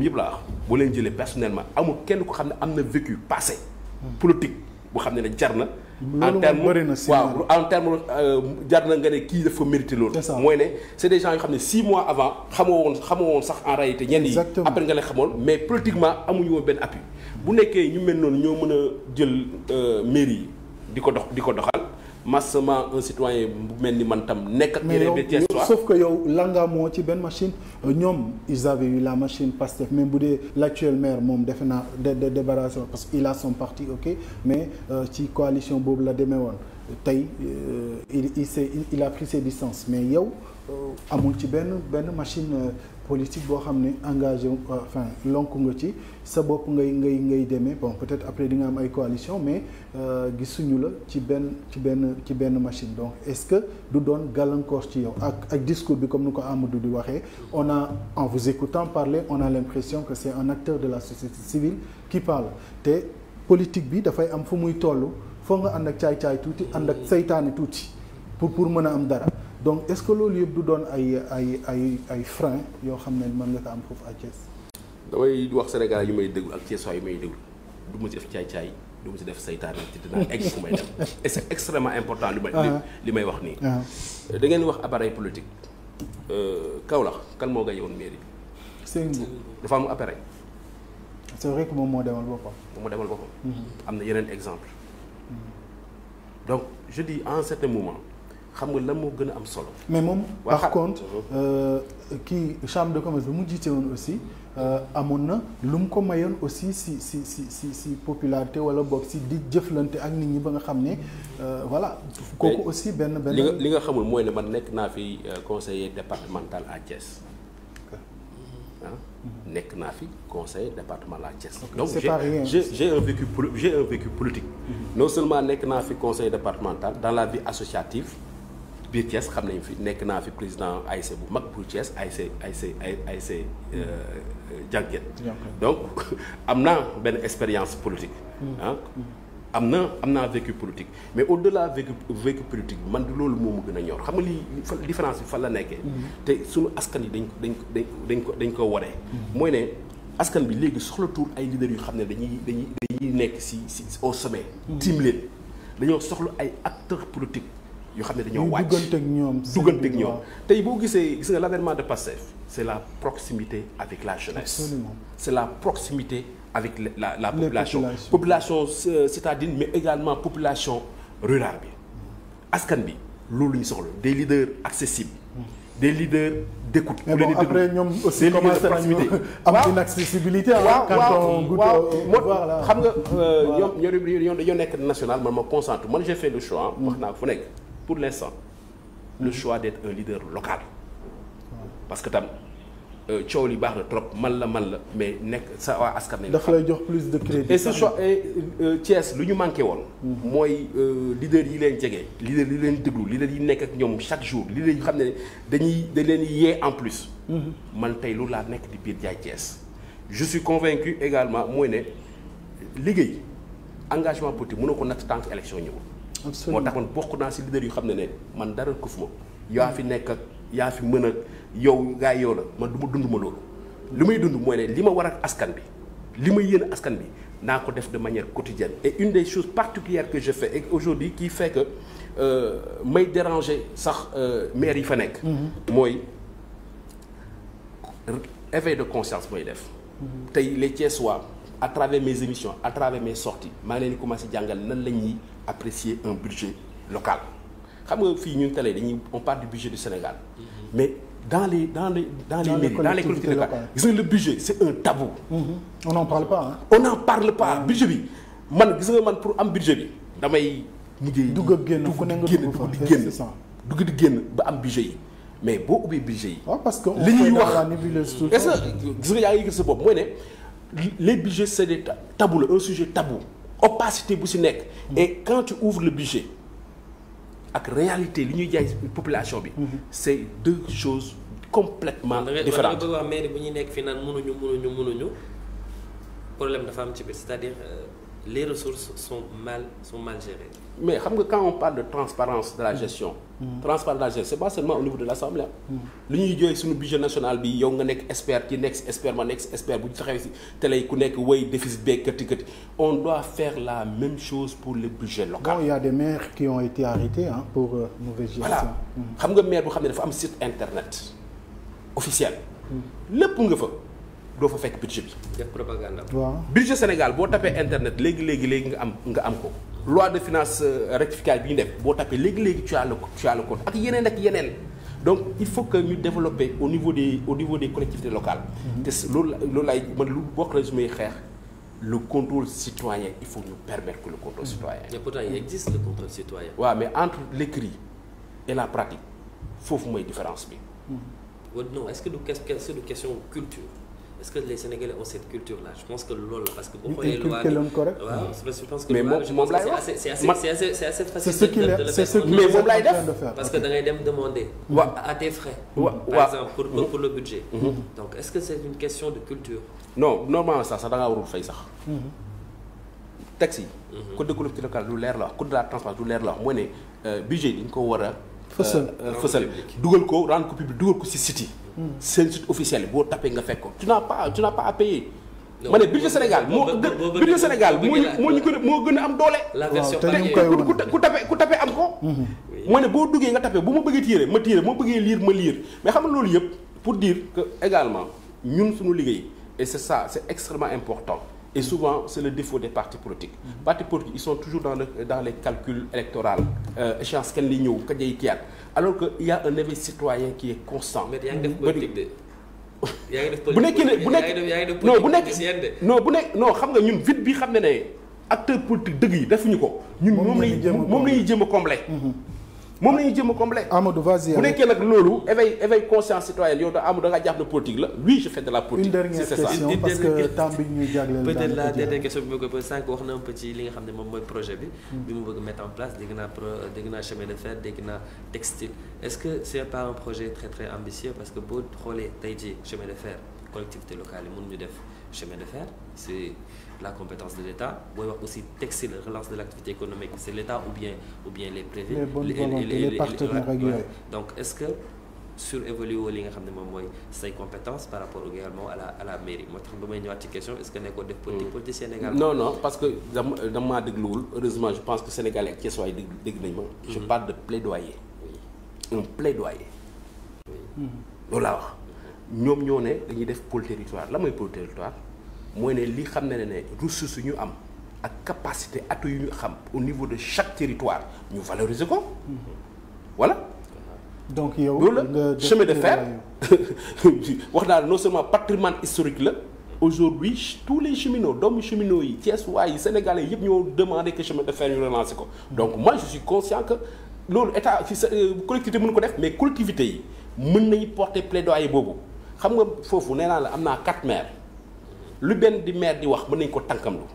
yëpp laa wax boo leen jëlee personnellement amul kenn ko xam ne am na vécu passé politique boo xam ne jar na en terme jar na nga ne kii dafa mérité loolu mooy ne c'est des gens yoo xam ne 6 mois avant xamoo woon sax en réalité ñenn yi après nga leen xamoon mais politiquement amuñu woon benn appui bu nekkee ñu mel noonu ñoo mën a jël mairie yi di ko doxal massivement un citoyen bu mel ni man tam nekk ak yeneen sauf que yow langa moo ci benn machine ñoom ils avaient eu la machine Pastef même bu dee l'actuel maire moom defe naa débarrassé parce que il a son parti ok mais ci coalition boobu la demee woon tey il a pris ses distances mais yow amul ci benn machine politique boo xam ne engagé enfin lonk nga ci sa bopp ngay demee bon peut-être après di nga am ay coalition mais gisuñu la ci benn machine donc est-ce que du doon gàllankoor ci yow ak discours bi comme ni ko Amadou di waxee on a en vous écoutant parler on a l'impression que c'est un acteur de la société civile qui parle te politique bi dafay am fu muy toll foo nga ànd ak caay-caay tuuti ànd ak saytaane tuuti pour mën a am dara donc est-ce que loolu yëpp du doon ay frein yoo xam ne mën nga ko am foofu à Thiès. damay wax Sénégal yu may déglu ak Thiès yu may déglu du ma ci def caay-caay du ma ci def saytaane ci dinaa egg fu may dem et c'est extrêmement important li may wax nii. da ngeen wax appareil politique Kaolack kan moo gañe woon mairie bi. Seydou dafa am appareil. c'est vrai que moom moo demal boppam. am na yeneen exemple donc je dis à un certain moment. xam nga lan moo gën a am solo. mais moom par contre kii chambre de commerce bi mu jiite woon aussi amoon na lu mu ko mayoon aussi si popularité wala boog si di jëflante ak nit ñi ba nga xam ne voilà. kooku aussi benn. li nga xamul mooy ne man nekk naa fi conseiller départemental à Thiès. nekk naa fi conseiller départemental à Thiès. donc j'ai un vécu politique. non seulement nekk naa fi conseiller départemental dans la vie associative. biir Thiès xam nañ fi nekk naa fi président ASC bu mag pour Thiès ASC jànget donc am naa benn expérience politique am naa vécu politique mais au-delà vécu politique bi man du loolu moo ma gën a ñor xam nga lii différence bi fan la nekkee te suñu askan yi dañ ko waree mooy ne askan bi léegi soxlatul ay leaders yu xam ne dañuy nekk si au sommet. tiim leen dañoo soxla ay acteurs politiques yoo xam ne dañoo wàcc dugganteeg ñoom tey boo gis nga l'avènement de Pastef c'est la proximité avec la jeunesse. Absolument. C'est la proximité avec la population citadine mais également population rurale bi askan bi loolu la ñu soxla des leaders accessibles. Des leaders d'écoute. Mais bon, après ñoom aussi commencé nañu am inaccessibilité. waaw xam nga ñoom dañoo nekk national man ma concentre man j'ai fait le choix. wax naa fu nekk pour l'instant le choix d'être un leader local. parce que tam coow li baax na trop man la mais nekk sa waa askan nañu. dafa lay jox plus de crédit. et ce choix Thiès lu ñu manqué woon. mooy leader yi leen jege. leader yi leen déglu leader yi nekk ak ñoom chaque jour leader yi xam ne dañ leen yee en plus. man tey loolu laa nekk di biir jaay Thiès. je suis convaincu également mooy ne liggéey engagement politique mënoo ko natt tant que élection ñëwul. moo tax man bokk naa si leader yu xam ne man dara këf ma. yaa fi nekk ak yaa fi mën a yow gaa yow la man du ma dund ma loolu. li may dund mooy ne li ma war ak askan bi li ma yéene askan bi naa ko def de manière quotidienne et une des choses particulières que je fais et aujourd'hui qui fait que may déranger sax maire yi fa nekk. mooy éveil de conscience mooy def. tey les Thiessois à travers mes émissions à travers mes sorties maa ngi leen di commencer jàngal nan la ñuy apprécier un budget local. xam nga fii ñun télé on parle du budget du Sénégal. Mais dans les collectivités locales gis nga le budget c'est un tabou. On n'en parle pas hein. On n'en parle pas budget bi man gis nga man pour am budget bi damay mujjee. dugg ak génn fu ne nga dugg di génn ba am budget yi mais boo ubbee budget yi. waaw parce que li ñuy wax est-ce que gis nga yaa ngi gis sa bopp mooy ne les budgets c'est des tabous la un sujet tabou opacité bu si nekk. Et quand tu ouvres le budget. ak réalité li ñuy jaay population bi. c'est deux choses complètement différentes. da nga bëgg wax mairie bu ñuy nekk fii naan mënuñu problème dafa am ci biir c'est-à-dire les ressources sont mal gérées. mais xam nga quand on parle de transparence de la gestion. transparence de la gestion c'est pas seulement au niveau de l'Assemblée. li ñuy jooy suñu budget national bi yow nga nekk expert ci nekk expert ma nekk expert bu ñu taxawee si télé yi ku nekk woy déficit beeg kati on doit faire la même chose pour le budget local. Bon, il y a des maires qui ont été arrêtés pour mauvaise gestion. Voilà xam nga maire bu xam ne dafa am site internet officiel. lépp nga fa doo fa fekk budget bi. def propagande. waaw budget Sénégal boo tapee internet léegi nga am ko. loi de finances rectificative bi ñu def boo tapee léegi tu as le compte ak yeneen. Donc il faut que ñu développer au niveau des collectivités locales. te loolu laay man lu bokk na su may xeex le contrôle citoyen il faut ñu permettre que le contrôle citoyen. Et pourtant il existe le contrôle citoyen. waaw mais entre l'écrit et la pratique foofu mooy différence bi. Non est-ce que du question culture. Est-ce que les Sénégalais ont cette culture-là? Je pense que loolu parce que boo xoolee loi waaw je pense que mais moom laay wax c'est assez facile de le mettre. mais moom laay def parce que da ngay dem demander. à tes frais. par exemple pour le budget. Donc est-ce que c'est une question de culture? Non normalement sax da ngaa warul fay sax. Taxi yi. code de collectivité locale lu leer la wax code de la transparence lu leer la wax mooy ne budget yi dañu ko war a. fësal dugal ko rendre ko public dugal ko ci site yi. seen site officiel boo tapé nga fekk ko tu n'as pas à payer. ma ne budget Sénégal moo gën a am doole. la version ku tapé am ko. moo ne boo duggee nga tapé bu ma bëggee tirer ma tirer ma bëggee lire ma lire mais xam nga loolu yëpp pour dire que également ñun suñu liggéey et c'est ça c'est extrêmement important. Et souvent, c'est le défaut des partis politiques. Les partis politiques, ils sont toujours dans les calculs électoraux. Échéance qu'elle n'y a alors qu'il y a un éveil citoyen qui est constant. Mais il y a un politique de... non xam nga ñun vide bi xam ne acteur politique dëgg yi defuñu ko. ñun moom la ñuy jéem a combler. moom la ñuy jéem a combler. Amadou vas-y. bu nekkee nag loolu éveil conscience citoyenne yow Amadou da ngaa jàpp ne politique la oui je fais de la politique. une dernière question parce que temps bi ñuy jagleel. peut-être la dernière question bi ma ko posé sànq wax na un peu ci li nga xam ne moom mooy projet bi. bi mu bëgg mettre en place dégg naa chemin de fer dégg naa textile est-ce que c'est pas un projet très très ambitieux parce que boo xoolee tey jii chemin de fer collectivité locale yi mënuñu def chemin de fer c'est la compétence de l'État booy wax aussi textile relance de l'activité économique c'est l'État ou bien les privés les partenaires ak yooyu donc est-ce que surévolué woo li nga xam ne moom mooy say compétences par rapport également à la mairie moo tax ba may ñëwaat ci question est-ce que nekkoo def politique politicien également. non parce que dama maa dégluwul heureusement je pense que Sénégalais ak Thiès waay dégg nañ ma. je parle de plaidoyer. un plaidoyer. loolu laa wax ñoom ñoo ne dañuy def pôle territoire la mooy pôle territoire mooy ne li xam ne ressources yu ñu am ak capacité atu yu ñu xam au niveau de chaque territoire ñu valoriser ko. voilà. donc yow loolu la chemin de fer wax naa non seulement patrimoine historique la aujourd'hui tous les cheminots doomu cheminots yi Thiès waa yi Sénégalais yëpp ñoo demandé que chemin de fer ñu relancer ko donc moi je suis conscient que loolu état fi sa collectivité mën ko def mais collectivité yi mën nañu porter plaidoyer boobu xam nga foofu nee naa la am naa 4 maires lu benn di maire di wax mën nañu ko tànkamlu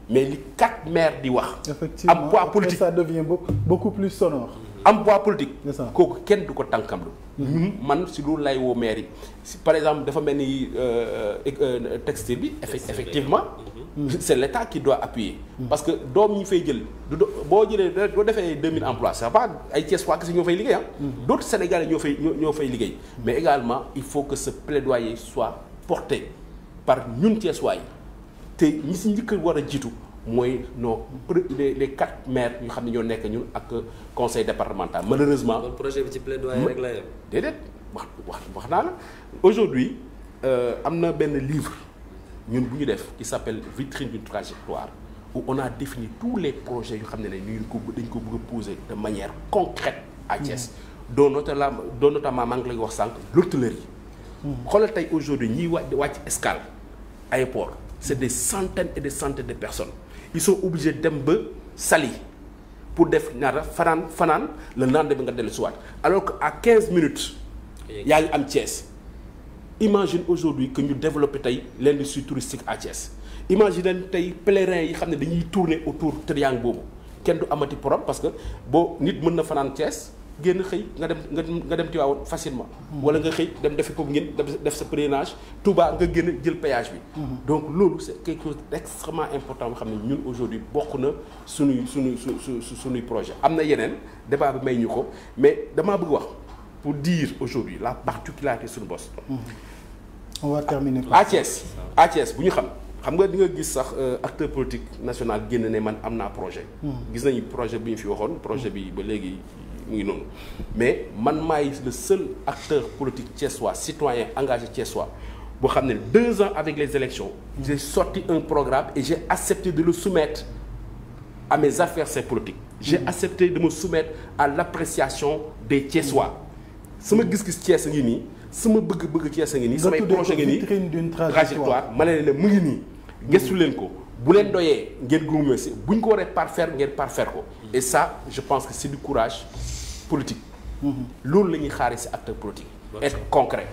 mais li 4 maires di wax. effectivement am poids politique ça devient beaucoup plus sonore. am poids politique. c'est kooku kenn du ko tànkamlu. ñun man si loolu lay woo maire yi si par exemple dafa mel ni textile bi. effectivement. c'est l'État qui doit appuyer. parce que doom ñi fay jël boo jëlee doo defee 2000 emplois c'est pas ay Thiès waa kese ñoo fay liggéey d'autres Sénégalais ñoo fay liggéey. mais également il faut que ce plaidoyer soit porté par ñun Thiès waa yi te ñi si njëkk war a jiitu. mooy non les 4 maires ñu xam ne ñoo nekk ñun ak conseil départemental malheureusement. kon projet bi ci plaidoyer rek la yem. déedéet wax naa la aujourd'hui am na benn livre ñun bu ñu def qui s'appelle Vitrine d'une trajectoire où on a défini tous les projets yu xam ne dañ ko bëgg a poser de manière concrète à Thiès. dont notamment maa ngi lay wax sànq l'hôtellerie. xoolal tey aujourd'hui ñiy wàcc escale aéroport c'est des centaines et des centaines de personnes. ils sont obligés dem ba Saly pour def ñaata fanaan le lendemain nga dellu si waat alors que à 15 minutes yaa ngi am Thiès. imagine aujourd'hui que ñu développer tey l'industrie touristique à Thiès imagine tey pèlerins yi xam ne dañuy tourner autour triangle boobu kenn du amati problème parce que boo nit mën na fanaan Thiès génn xëy nga dem Tivaouane facilement. wala nga xëy dem defi ko ngeen def sa pèlerinage Touba nga génn jël péage bi. donc loolu c'est quelque chose d'extrêmement important boo xam ne ñun aujourd'hui bokk na suñuy projet am na yeneen débat bi may ñu ko mais damaa bëgg wax pour dire aujourd'hui la particularité suñu bos. on va terminer par à Thiès bu ñu xam nga di nga gis sax acteur politique national génn ne man am naa projet. gis nañu projet bi ñu fi waxoon projet bi ba léegi. mu ngi noonu mais man maay le seul acteur politique thiessois citoyen engagé thiessois boo xam ne 2 ans avec les élections j'ai sorti un programme et j'ai accepté de le soumettre à mes affaires politiques j'ai accepté de me soumettre à l'appréciation des Thiessois sama gis-gis Thiès a ngi nii sama bëgg-bëgg Thiès a ngi nii samay projet ngi nii trajectoire ma leen ne mu ngi nii gëstu leen ko bu leen doyee ngeen gëmuma si bu ñu ko waree parfaire ngeen parfaire ko et ça je pense que c'est du courage politique. loolu la ñuy xaaree ci acteur politique. être concret.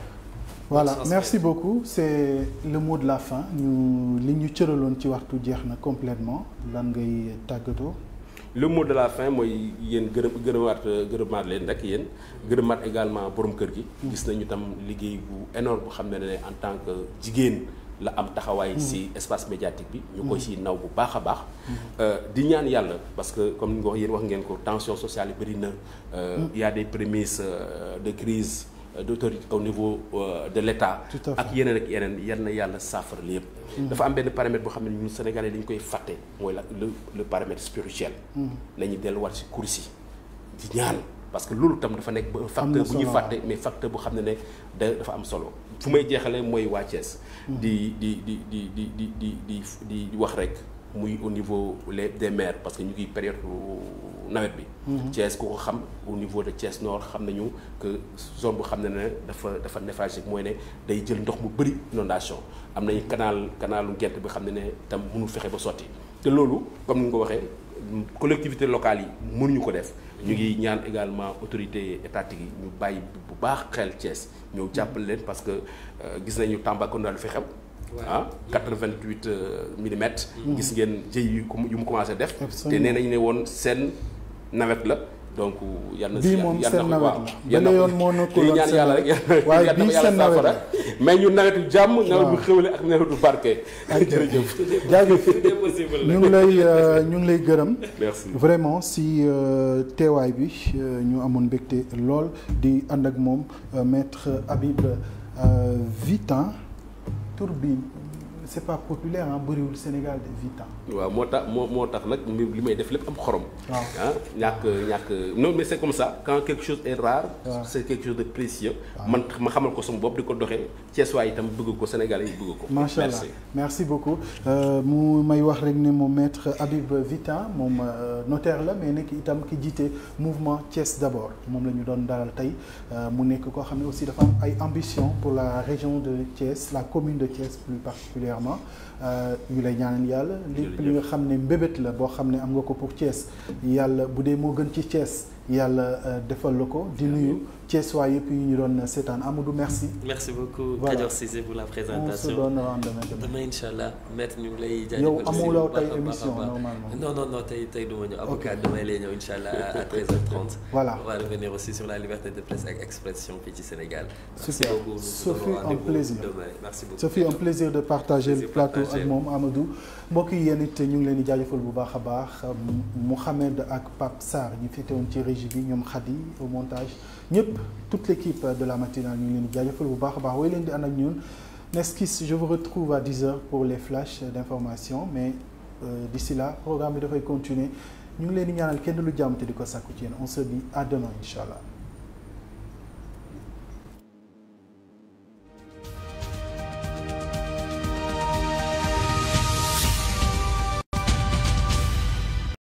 voilà merci beaucoup c'est le mot de la fin li ñu cëraloon ci waxtu jeex na complètement lan ngay tàggatoo. le mot de la fin mooy yéen gërëmaat leen rek yéen gërëmaat également borom kër gi. gis nañu tam liggéey bu énorme bu xam ne en tant que jigéen. la am taxawaay ci espace médiatique bi ñu koy ci naw bu baax a baax di ñaan yàlla parce que comme ni nga wax yéen wax ngeen ko tension sociale yi bëri na il y a des prémices de crise d'autorité au niveau de l'État ak yeneen ak yeneen yal na yàlla saafara lépp dafa am benn paramètre boo xam ne ñun Sénégalais dañu koy fàtte mooy le paramètre spirituel nañu delluwaat ci kuris yi di ñaan parce que loolu tam dafa nekk ba un facteur bu ñuy fàtte mais facteur bu xam ne dafa am solo fu may jeexalee mooy waa Thiès di wax rek muy au niveau des maires parce que ñu ngi période nawet bi Thiès ku ko xam au niveau de Thiès Nord xam nañu que zone bu xam ne dafa névralgique mooy ne day jël ndox mu bëri inondation am nañu canalu Gent bi xam ne tam mënul fexe ba sotti te loolu comme ni nga ko waxee collectivités locales yi mënuñu ko def ñu ngi ñaan également autorités étatiques yi ñu bàyyi bu baax xel Thiès ñëw jàppale leen parce que gis nañu Tambacounda lu fi xew 88 millimètres gis ngeen jëy yu mu commencé def te nee nañu ne woon seen nawet la donc yal na bii moom seen nawet la ba yoon moo nekkul ñaan yàlla rek waaye bii seen nawet la mais ñu nawetu jàmm nawet bu xewle ak nawetu barke jërëjëf jaajëf ñu ngi lay gërëm merci vraiment si teewaay bi ñu amoon mbégte lool di ànd ak moom maître Habib Vitan tur bi c'est pas populaire ah bëriwul Sénégal de Vitan. waaw moo tax nag li may def lépp am xorom. waaw ah ñàkk non mais c'est comme ça quand quelque chose est rare. c'est quelque chose de précieux. man ma xamal ko sama bopp di ko doxee Thiès waay itam bëgg ko Sénégalais yi bëgg ko. macha allah merci beaucoup mu may wax rek ne moom maître Habib Vitan moom notaire la mais nekk itam ki jiite mouvement Thiès d'abord moom la ñu doon dalal tey mu nekk koo xam ne aussi dafa am ay ambition pour la région de Thiès la commune de Thiès plus particulièrement ñu lay ñaanal yàlla lépp li nga xam ne mbébét la boo xam ne am nga ko pour Thiès yàlla bu dee moo gën ci Thiès yàlla defal la ko di nuyu Thiès waa yëpp yi ñu doon seetaan Amadou merci. merci beaucoup Kajoor Cissé pour la présentation. on se donne rendez-vous demain incha allah maître ñu ngi lay jaajëfal. yow amuloo tey émission normalement. non tey du ma ñëw avocat damay lay ñëw incha allah à 13h30. voilà on va revenir aussi sur la liberté de presse ak expression fii ci Sénégal. super ce fut un plaisir merci beaucoup. ce fut un plaisir de partager le plateau ak moom Amadou. mbokk yi yéen it ñu ngi leen di jaajëfal bu baax a baax Mouhamed ak Pape Sarr ñu féetewoon ci régie bi ñoom Khady au montage ñëpp toute l'équipe de la matinale ñu ngi leen di jaajëfal bu baax a baax way leen di ànd ak ñun Neskis je vous retrouve à 10h pour les flashs d'information mais d'ici là programme bi dafay continuer ñu ngi leen di ñaanal kenn lu jàmm te di ko sàkku ci yéen on se dit à demain incha allah.